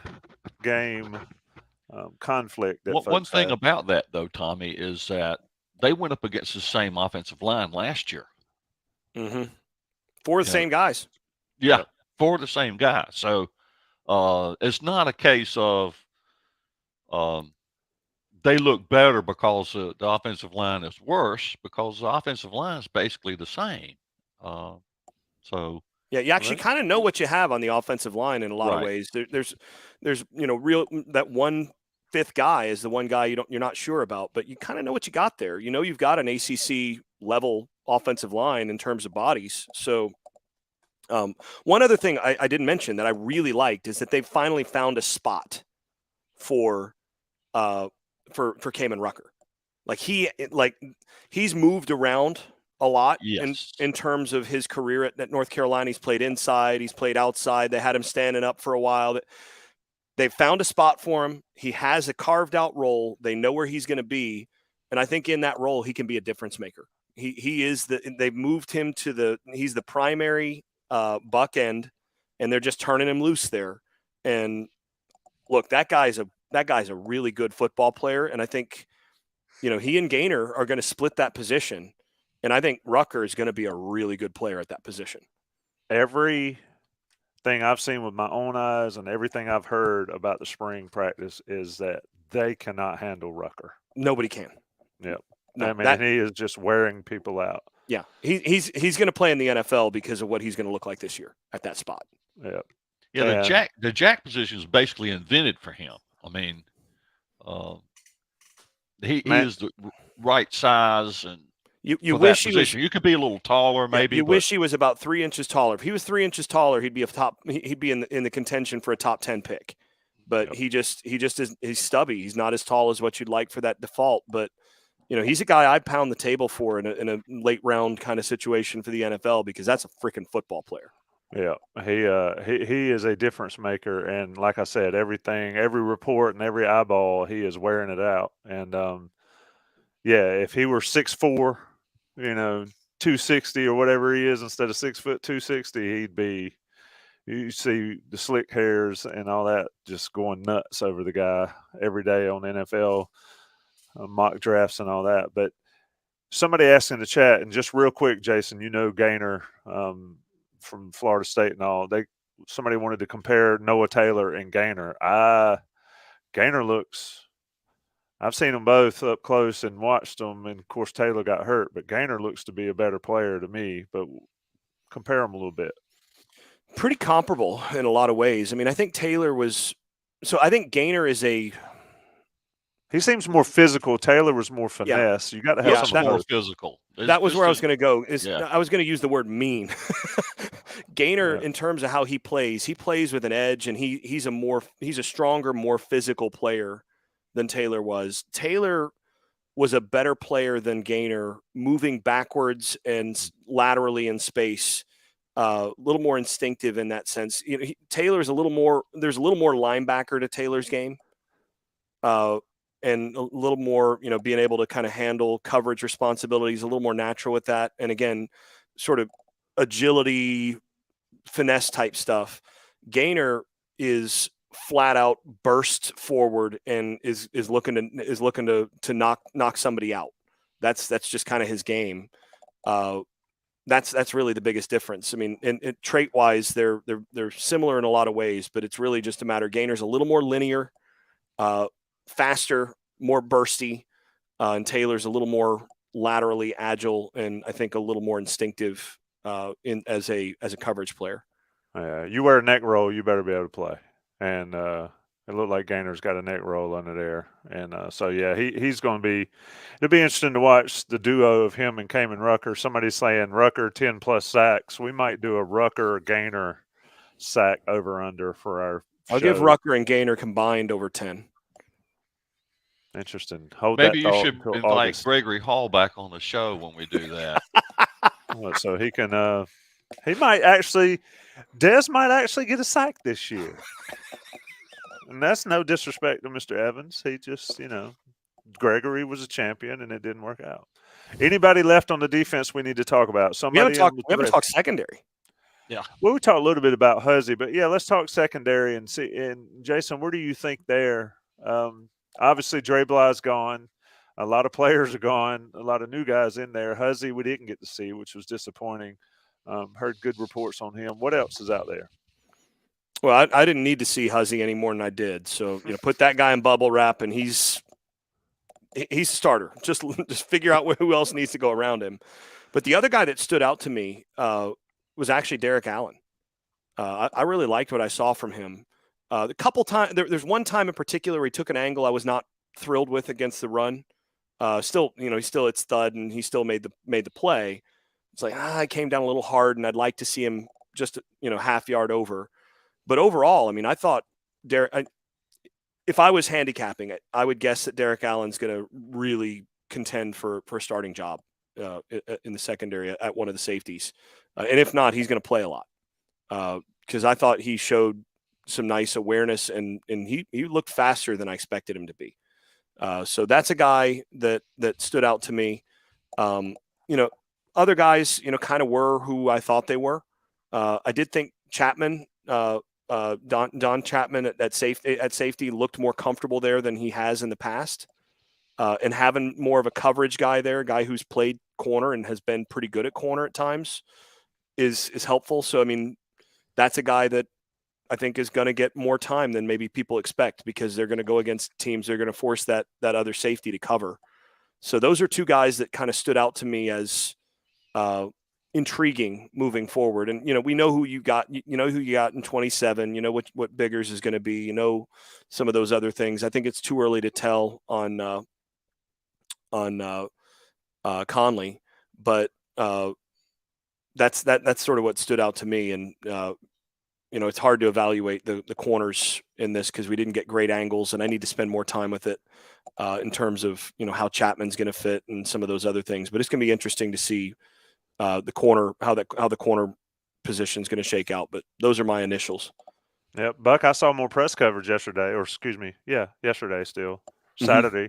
game conflict. One thing about that, though, Tommy, is that they went up against the same offensive line last year. Mm-hmm. For the same guys. Yeah, for the same guys. So it's not a case of they look better because the offensive line is worse, because the offensive line is basically the same. So yeah, you actually kind of know what you have on the offensive line in a lot of ways. There's real that 1/5 guy is the one guy you're not sure about, but you kind of know what you got there. You've got an ACC level offensive line in terms of bodies. So one other thing I didn't mention that I really liked is that they finally found a spot for Kamen Rucker. He's moved around a lot Yes. in terms of his career at North Carolina. He's played inside, he's played outside. They had him standing up for a while. They've found a spot for him. He has a carved out role. They know where he's going to be, and I think in that role he can be a difference maker. He is they've moved him to he's the primary buck end, and they're just turning him loose there. And look, that guy's a really good football player, and I think he and Gaynor are going to split that position, and I think Rucker is going to be a really good player at that position. Everything I've seen with my own eyes and everything I've heard about the spring practice is that they cannot handle Rucker. Nobody can. Yep. No, and he is just wearing people out. Yeah, he's going to play in the NFL because of what he's going to look like this year at that spot. Yep. Yeah, the jack position is basically invented for him. I mean, he is the right size, and you wish he was. You could be a little taller, maybe. You wish he was about 3 inches taller. If he was 3 inches taller, he'd be in the contention for a top 10 pick. But he just is he's stubby. He's not as tall as what you'd like for that default. But he's a guy I'd pound the table for in a late round kind of situation for the NFL, because that's a freaking football player. Yeah, he is a difference maker, and like I said, every report and every eyeball, he is wearing it out. And if he were 6'4", 260 or whatever he is instead of 6 foot 260, he'd be. You see the slick hairs and all that just going nuts over the guy every day on NFL mock drafts and all that. But somebody asked in the chat, and just real quick, Jason, Gaynor from Florida State and all. Somebody wanted to compare Noah Taylor and Gaynor. Gaynor looks. I've seen them both up close and watched them, and of course Taylor got hurt, but Gaynor looks to be a better player to me. But compare them a little bit. Pretty comparable in a lot of ways. I mean, I think Taylor was – so I think Gaynor is a – he seems more physical. Taylor was more finesse. You got to have some more physical. That was where I was going to go. I was going to use the word mean. Gaynor, in terms of how he plays with an edge, and he's a stronger, more physical player than Taylor was. Taylor was a better player than Gaynor, moving backwards and laterally in space. A little more instinctive in that sense. Taylor's there's a little more linebacker to Taylor's game, and a little more, being able to kind of handle coverage responsibilities, a little more natural with that. And again, sort of agility, finesse type stuff. Gaynor is flat out burst forward and is looking to knock somebody out. That's just kind of his game. That's really the biggest difference. I mean, and trait wise, they're similar in a lot of ways, but it's really just a matter. Gaynor's a little more linear, faster, more bursty, and Taylor's a little more laterally agile, and I think a little more instinctive as a coverage player. You wear a neck roll, you better be able to play, and it looked like Gaynor's got a neck roll under there, and he's going to be. It'll be interesting to watch the duo of him and Kamen Rucker. Somebody's saying Rucker 10+ sacks. We might do a Rucker Gaynor sack over under for our. I'll give Rucker and Gaynor combined over 10. Interesting. Maybe you should invite August. Gregory Hall back on the show when we do that. So he can. He might actually. Des might actually get a sack this year. And that's no disrespect to Mr. Evans. He just, Gregory was a champion and it didn't work out. Anybody left on the defense we need to talk about? We haven't talked secondary. Yeah. Well, we talked a little bit about Huzzy, but let's talk secondary and see. And Jason, where do you think there? Obviously, Drebly's gone. A lot of players are gone. A lot of new guys in there. Huzzy we didn't get to see, which was disappointing. Heard good reports on him. What else is out there? Well, I didn't need to see Huzzy any more than I did. So, put that guy in bubble wrap, and he's a starter. Just figure out who else needs to go around him. But the other guy that stood out to me was actually Derek Allen. I really liked what I saw from him. A couple times, there's one time in particular where he took an angle I was not thrilled with against the run. Still, it's thud, and he still made the play. It's like I came down a little hard, and I'd like to see him just half yard over. But overall, I mean, I thought if I was handicapping it, I would guess that Derek Allen's going to really contend for a starting job in the secondary at one of the safeties. And if not, he's going to play a lot because I thought he showed some nice awareness and he looked faster than I expected him to be. So that's a guy that stood out to me. Other guys, kind of were who I thought they were. I did think Chapman, Don Chapman at safety looked more comfortable there than he has in the past. And having more of a coverage guy there, a guy who's played corner and has been pretty good at corner at times is helpful. So, I mean, that's a guy that I think is going to get more time than maybe people expect because they're going to go against teams. They're going to force that other safety to cover. So those are two guys that kind of stood out to me as intriguing moving forward. And, we know who you got, who you got in 27, what Biggers is going to be, some of those other things. I think it's too early to tell on Conley, but that's sort of what stood out to me. And, it's hard to evaluate the corners in this because we didn't get great angles, and I need to spend more time with it in terms of, how Chapman's going to fit and some of those other things. But it's going to be interesting to see the corner, how the corner position is going to shake out. But those are my initials. Yeah, Buck, I saw more press coverage yesterday, yesterday still, Saturday,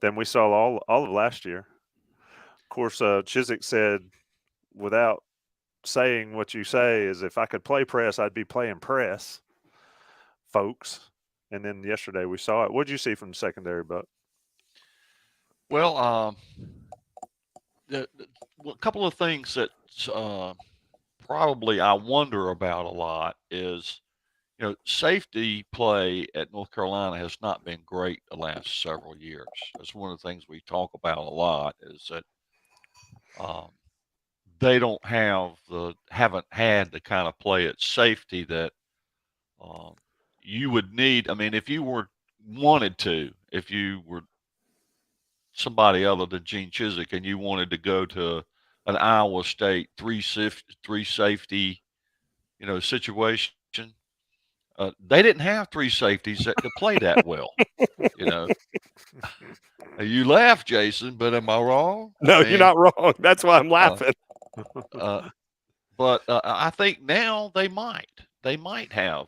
than we saw all of last year. Of course, Chiswick said, without saying what you say, is if I could play press, I'd be playing press, folks. And then yesterday we saw it. What did you see from the secondary, Buck? Well, a couple of things that probably I wonder about a lot is, safety play at North Carolina has not been great the last several years. That's one of the things we talk about a lot is that they haven't had the kind of play at safety that you would need. I mean, if you were somebody other than Gene Chiswick and you wanted to go to an Iowa State three safety, situation, they didn't have three safeties that could play that well. You laugh, Jason, but am I wrong? No, you're not wrong. That's why I'm laughing. But I think now they might have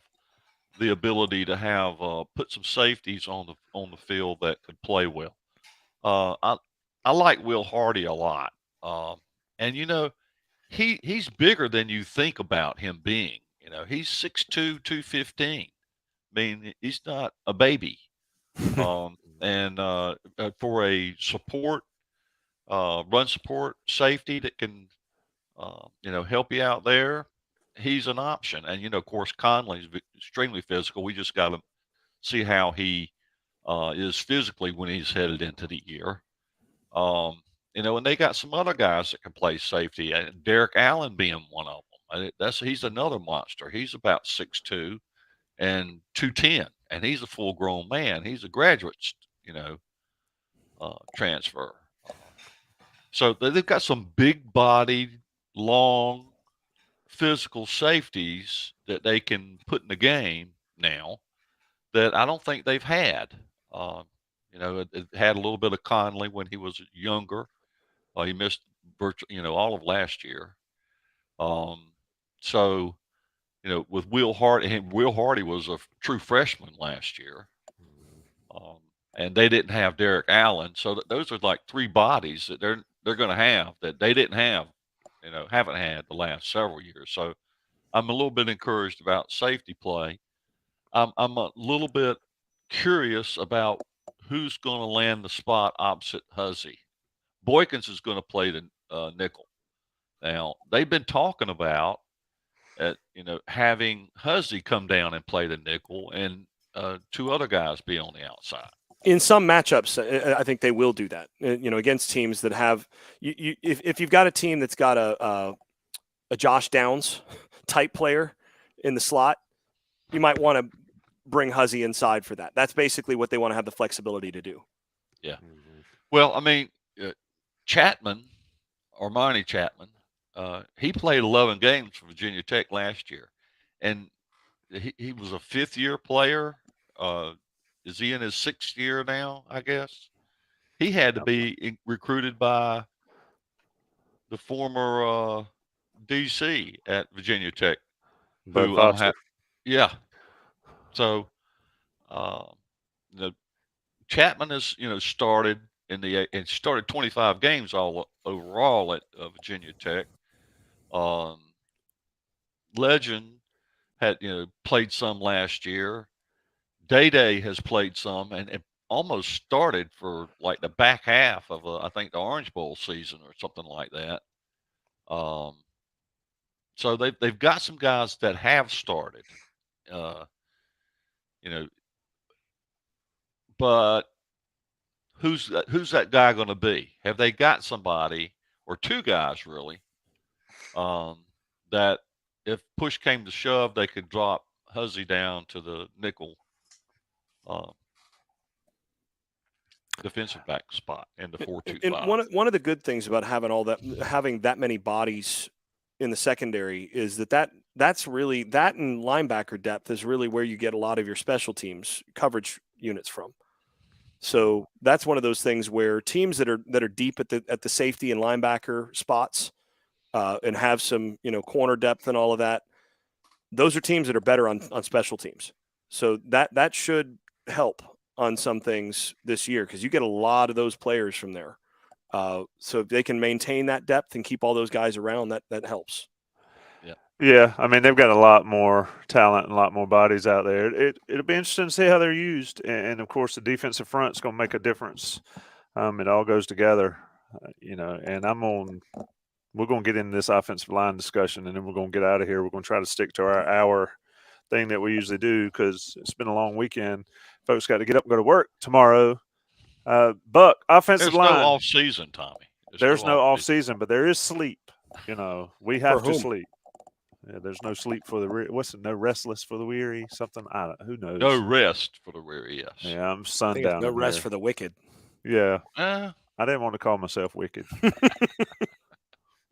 the ability to have put some safeties on the field that could play well. I like Will Hardy a lot, and he's bigger than you think about him being. He's 6'2", 215. I mean, he's not a baby. And for a run support safety that can, help you out there, he's an option. And, of course, Conley's extremely physical. We just got to see how he is physically when he's headed into the year. And they got some other guys that can play safety, and Derek Allen being one of them. He's another monster. He's about 6'2" and 210, and he's a full-grown man. He's a graduate, transfer. So they've got some big-bodied, long, physical safeties that they can put in the game now that I don't think they've had. It had a little bit of Conley when he was younger. He missed virtually, all of last year. So, with Will Hardy was a true freshman last year. And they didn't have Derek Allen. So those are like three bodies that they're going to have that they didn't have, haven't had the last several years. So I'm a little bit encouraged about safety play. I'm a little bit curious about who's going to land the spot opposite Huzzy. Boykins is going to play the nickel. Now, they've been talking about having Huzzy come down and play the nickel and two other guys be on the outside. In some matchups, I think they will do that. Against teams that have if you've got a team that's got a Josh Downs type player in the slot, you might want to bring Huzzy inside for that. That's basically what they want to have the flexibility to do. Yeah. Well, I mean, Armani Chapman, he played 11 games for Virginia Tech last year, and he was a fifth-year player. Is he in his sixth year now, I guess? He had to be recruited by the former DC at Virginia Tech, Buck who Foster. yeah. So the Chapman has started and started 25 games all overall at Virginia Tech. Legend had played some last year. Day has played some and almost started for like the back half of I think the Orange Bowl season or something like that. So they've got some guys that have started, you know, but who's that guy going to be? Have they got somebody or two guys really that if push came to shove, they could drop Huzzy down to the nickel defensive back spot in the 4-2-5. And one of the good things about having that many bodies in the secondary is that's really that, and linebacker depth is really where you get a lot of your special teams coverage units from. So that's one of those things where teams that are deep at the safety and linebacker spots and have some corner depth and all of that, those are teams that are better on special teams. So that should help on some things this year because you get a lot of those players from there. So if they can maintain that depth and keep all those guys around, that helps. Yeah, I mean they've got a lot more talent and a lot more bodies out there. It'll be interesting to see how they're used, and of course the defensive front's going to make a difference. It all goes together, And we're going to get into this offensive line discussion, and then we're going to get out of here. We're going to try to stick to our hour thing that we usually do because it's been a long weekend. Folks got to get up and go to work tomorrow. Buck, offensive line. There's no off season, Tommy. There's no off season, but there is sleep. We have to sleep. Yeah, there's no sleep for the no restless for the weary. Something who knows? No rest for the weary. Yes. Yeah, I'm sundown. No rest for the wicked. Yeah. I didn't want to call myself wicked.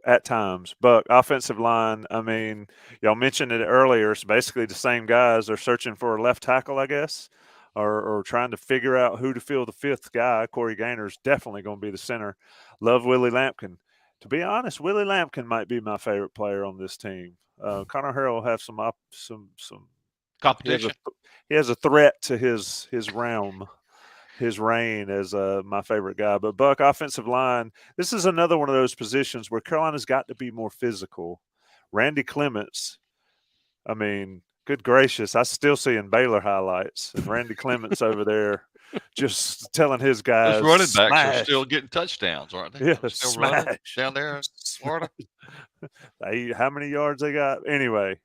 At times, but offensive line. I mean, y'all mentioned it earlier. It's basically the same guys. They're searching for a left tackle, I guess, or trying to figure out who to fill the fifth guy. Corey Gaynor's definitely going to be the center. Love Willie Lampkin. To be honest, Willie Lampkin might be my favorite player on this team. Connor Harrell will have some competition. He has a threat to his realm, his reign as my favorite guy. But Buck, offensive line, this is another one of those positions where Carolina's got to be more physical. Randy Clements, I mean, good gracious, I still seeing Baylor highlights and Randy Clements over there just telling his guys. Those running backs are still getting touchdowns, aren't they? Yeah, still running down there in Florida. How many yards they got? Anyway,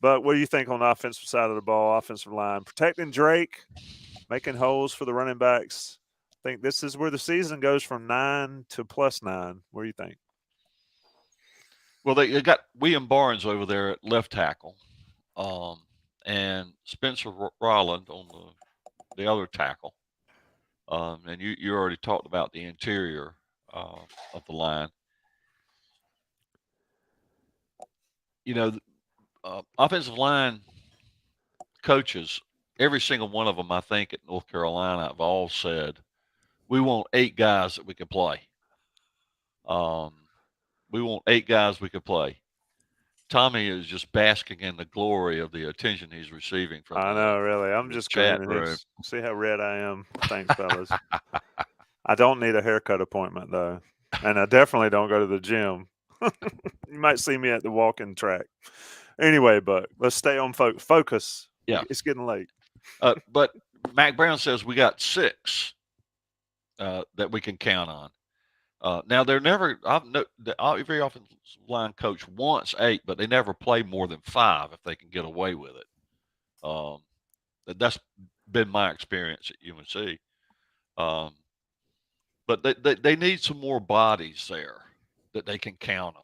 but what do you think on the offensive side of the ball, offensive line? Protecting Drake, making holes for the running backs. I think this is where the season goes from 9 to +9. What do you think? Well, they got William Barnes over there at left tackle, and Spencer Rolland on the other tackle. And you already talked about the interior of the line. Offensive line coaches, every single one of them, I think, at North Carolina, have all said, we want 8 guys that we can play. We want 8 guys we could play. Tommy is just basking in the glory of the attention he's receiving from. I know, really. I'm just grinning. See how red I am. Thanks, fellas. I don't need a haircut appointment though, and I definitely don't go to the gym. You might see me at the walking track. Anyway, but let's stay on focus. Yeah, it's getting late. But Mack Brown says we got 6 that we can count on. Now they're never. Every offensive line coach wants 8, but they never play more than 5 if they can get away with it. That's been my experience at UNC. But they need some more bodies there that they can count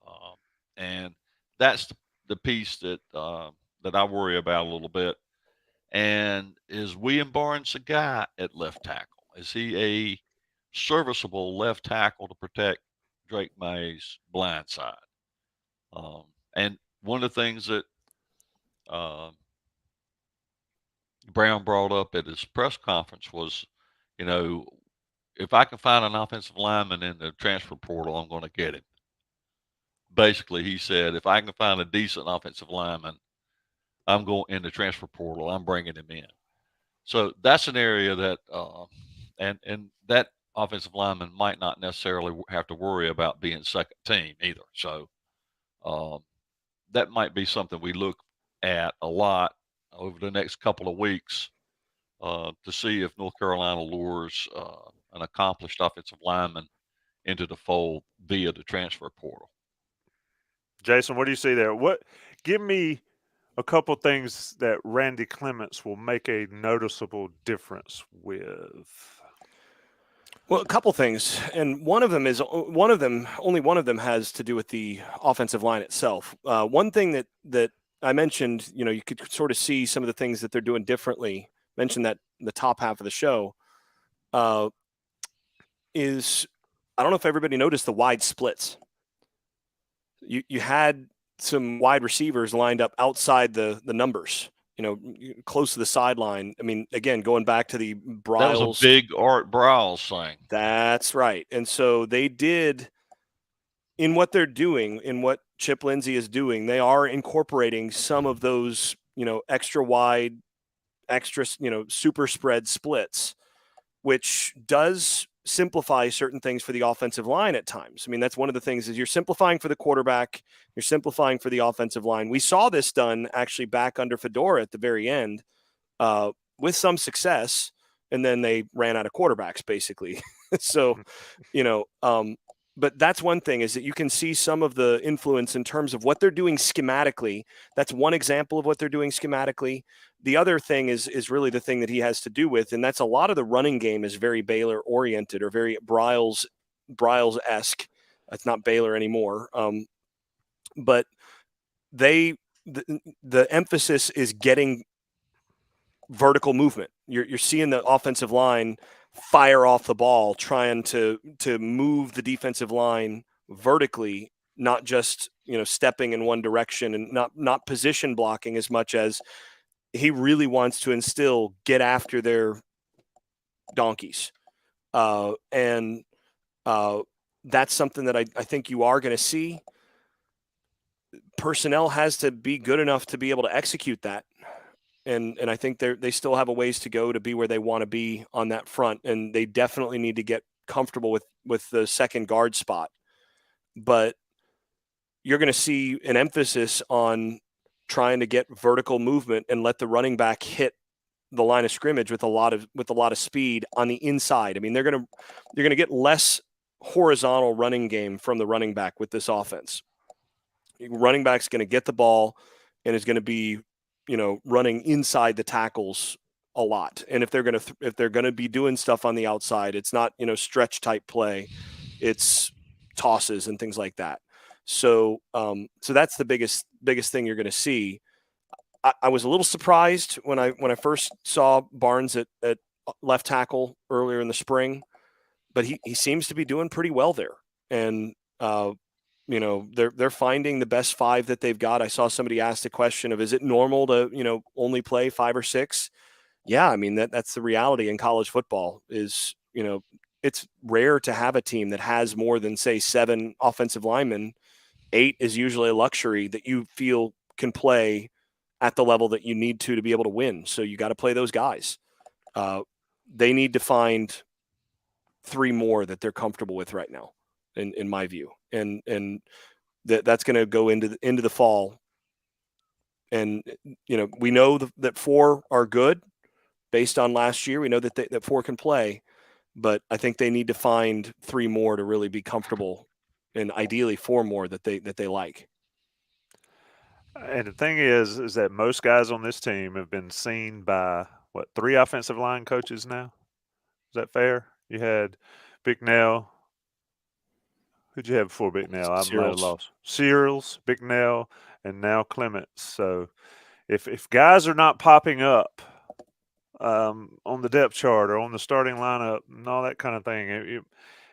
on, and that's the piece that I worry about a little bit. And is William Barnes a guy at left tackle? Is he a serviceable left tackle to protect Drake May's blind side? And one of the things that Brown brought up at his press conference was, if I can find an offensive lineman in the transfer portal, I'm going to get him. Basically, he said, if I can find a decent offensive lineman, I'm going in the transfer portal. I'm bringing him in. So that's an area that, and that offensive lineman might not necessarily have to worry about being second team either. So that might be something we look at a lot over the next couple of weeks to see if North Carolina lures an accomplished offensive lineman into the fold via the transfer portal. Jason, what do you see there? Give me a couple things that Randy Clements will make a noticeable difference with. Well, a couple things, and only one of them has to do with the offensive line itself. One thing that I mentioned, you could sort of see some of the things that they're doing differently. Mentioned that in the top half of the show is, I don't know if everybody noticed the wide splits. You had some wide receivers lined up outside the numbers, close to the sideline. I mean, again, going back to the Briles. That was a big Art Briles thing. That's right. And so they did, in what they're doing, in what Chip Lindsey is doing, they are incorporating some of those, extra wide, extra, super spread splits, which does simplify certain things for the offensive line at times. I mean, that's one of the things is you're simplifying for the quarterback, you're simplifying for the offensive line. We saw this done actually back under Fedora at the very end with some success, and then they ran out of quarterbacks basically. So, but that's one thing is that you can see some of the influence in terms of what they're doing schematically. That's one example of what they're doing schematically. The other thing is really the thing that he has to do with, and that's a lot of the running game is very Baylor oriented or very Briles-esque. It's not Baylor anymore. But the emphasis is getting vertical movement. You're seeing the offensive line fire off the ball, trying to move the defensive line vertically, not just stepping in one direction and not position blocking as much as he really wants to instill get after their donkeys. And that's something that I think you are going to see. Personnel has to be good enough to be able to execute that. And I think they still have a ways to go to be where they want to be on that front. And they definitely need to get comfortable with the second guard spot. But you're going to see an emphasis on trying to get vertical movement and let the running back hit the line of scrimmage with a lot of speed on the inside. I mean, you're going to get less horizontal running game from the running back with this offense. Running back's going to get the ball and is going to be running inside the tackles a lot. And if they're going to be doing stuff on the outside, it's not, stretch type play, it's tosses and things like that. So that's the biggest thing you're going to see. I was a little surprised when I first saw Barnes at left tackle earlier in the spring, but he seems to be doing pretty well there. And, they're finding the best five that they've got. I saw somebody ask the question of, is it normal to, only play 5 or 6? Yeah. I mean, that's the reality in college football is, it's rare to have a team that has more than say 7 offensive linemen. 8 is usually a luxury that you feel can play at the level that you need to be able to win. So you got to play those guys. They need to find 3 more that they're comfortable with right now, in my view. And that's going to go into the fall. And, we know that 4 are good based on last year. We know that 4 can play, but I think they need to find 3 more to really be comfortable, and ideally 4 more that they like. And the thing is that most guys on this team have been seen by 3 offensive line coaches now. Is that fair? You had Bicknell. Who'd you have before Bicknell? I might have lost. Searles, Bicknell, and now Clements. So if guys are not popping up on the depth chart or on the starting lineup and all that kind of thing,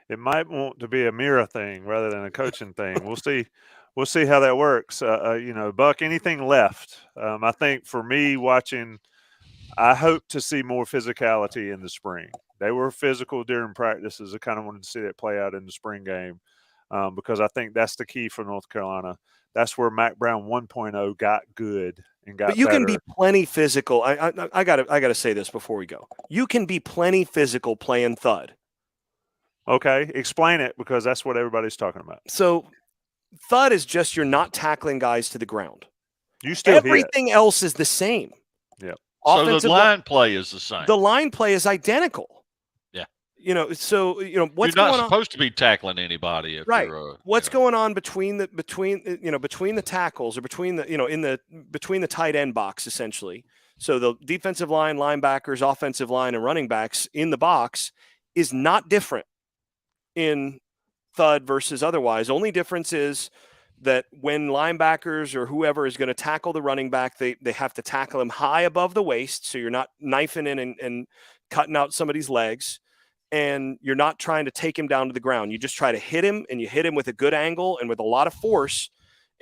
it might want to be a mirror thing rather than a coaching thing. We'll see. We'll see how that works. Buck, anything left? I think for me watching, I hope to see more physicality in the spring. They were physical during practices. I kind of wanted to see that play out in the spring game because I think that's the key for North Carolina. That's where Mack Brown 1.0 got good and got But you better. can be plenty physical. I gotta say this before we go. You can be plenty physical playing thud. Okay, explain it because that's what everybody's talking about. So thud is just you're not tackling guys to the ground. You still hit. Everything else is the same. Yeah. So the line play is the same. The line play is identical. Yeah. So what's you're not going on? supposed to be tackling anybody if right. you're what's going on between the tackles or between the between the tight end box essentially. So the defensive line, linebackers, offensive line, and running backs in the box is not different in thud versus otherwise. Only difference is that when linebackers or whoever is going to tackle the running back, they have to tackle him high above the waist, so you're not knifing in and cutting out somebody's legs, and you're not trying to take him down to the ground. You just try to hit him, and you hit him with a good angle and with a lot of force.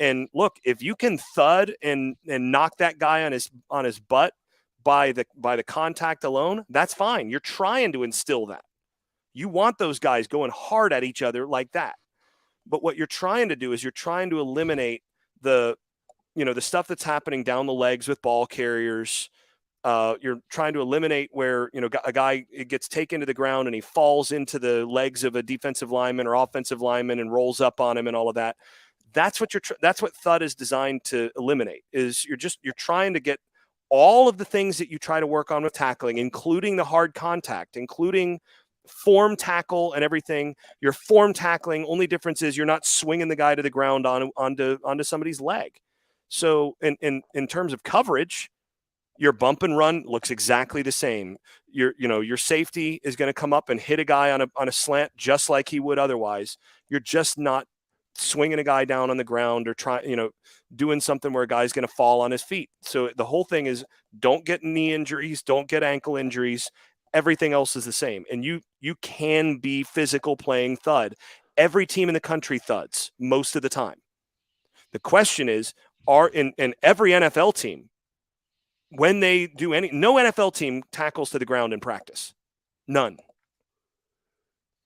And look, if you can thud and knock that guy on his butt by the contact alone, that's fine. You're trying to instill that. You want those guys going hard at each other like that. But what you're trying to do is you're trying to eliminate the stuff that's happening down the legs with ball carriers. You're trying to eliminate where, a guy gets taken to the ground and he falls into the legs of a defensive lineman or offensive lineman and rolls up on him and all of that. That's what that's what thud is designed to eliminate. Is you're trying to get all of the things that you try to work on with tackling, including the hard contact, including form tackle and everything. You're form tackling. Only difference is you're not swinging the guy to the ground onto somebody's leg. So in terms of coverage, your bump and run looks exactly the same. Your safety is going to come up and hit a guy on a slant just like he would otherwise. You're just not swinging a guy down on the ground or doing something where a guy's going to fall on his feet. So the whole thing is don't get knee injuries, don't get ankle injuries. Everything else is the same. And you can be physical playing thud. Every team in the country thuds most of the time. The question is, in every NFL team, when they do no NFL team tackles to the ground in practice. None.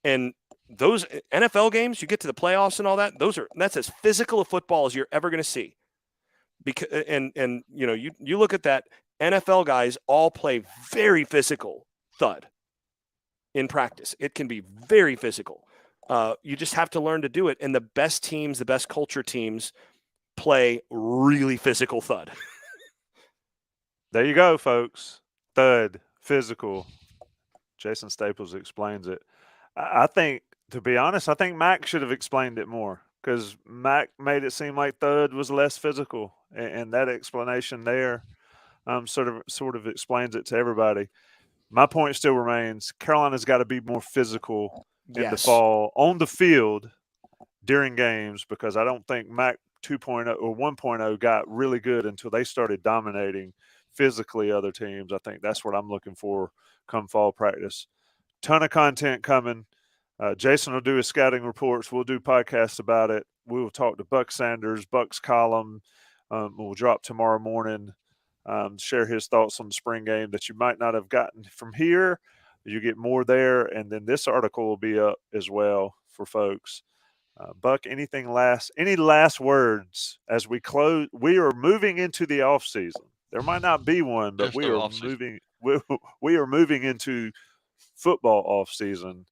And those NFL games, you get to the playoffs and all that, that's as physical a football as you're ever going to see. Because you look at that, NFL guys all play very physical thud in practice. It can be very physical. You just have to learn to do it. And the best teams, the best culture teams play really physical thud. There you go, folks. Thud, physical. Jason Staples explains it. I think, to be honest, I think Mack should have explained it more because Mack made it seem like thud was less physical. And that explanation there sort of explains it to everybody. My point still remains, Carolina's got to be more physical in the fall on the field during games because I don't think Mack 2.0 or 1.0 got really good until they started dominating physically other teams. I think that's what I'm looking for come fall practice. Ton of content coming. Jason will do his scouting reports. We'll do podcasts about it. We will talk to Buck Sanders. Buck's column will drop tomorrow morning. Share his thoughts on the spring game that you might not have gotten from here. You get more there, and then this article will be up as well for folks. Buck, any last words as we close? We are moving into the off season. There might not be one, but we are moving into football off season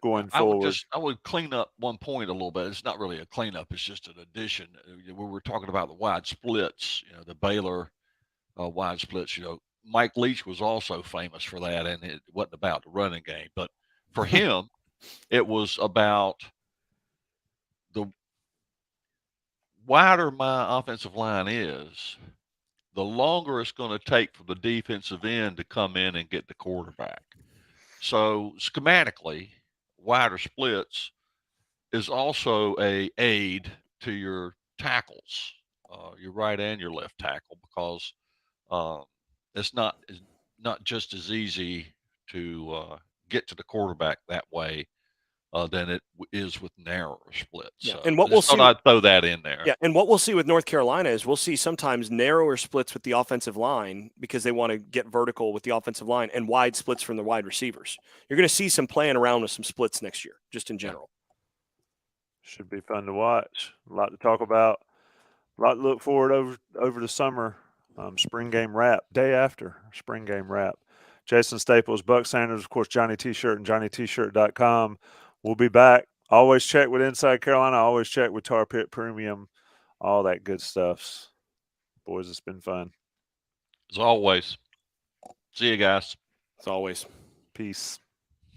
going forward. I would clean up one point a little bit. It's not really a cleanup. It's just an addition. We were talking about the wide splits, the Baylor wide splits. Mike Leach was also famous for that, and it wasn't about the running game. But for him, it was about the wider my offensive line is, the longer it's going to take for the defensive end to come in and get the quarterback. So schematically, wider splits is also a aid to your tackles, your right and your left tackle, because it's not just as easy to get to the quarterback that way than it is with narrower splits. Yeah, So and what I we'll just thought see- I'd throw that in there. Yeah, and what we'll see with North Carolina is we'll see sometimes narrower splits with the offensive line because they want to get vertical with the offensive line and wide splits from the wide receivers. You're going to see some playing around with some splits next year, just in general. Should be fun to watch. A lot to talk about. A lot to look forward over the summer. Spring game wrap, day after spring game wrap. Jason Staples, Buck Sanders, of course, Johnny T-Shirt and JohnnyT-Shirt.com. We'll be back. Always check with Inside Carolina. Always check with Tar Pit Premium. All that good stuff. Boys, it's been fun. As always. See you guys. As always. Peace.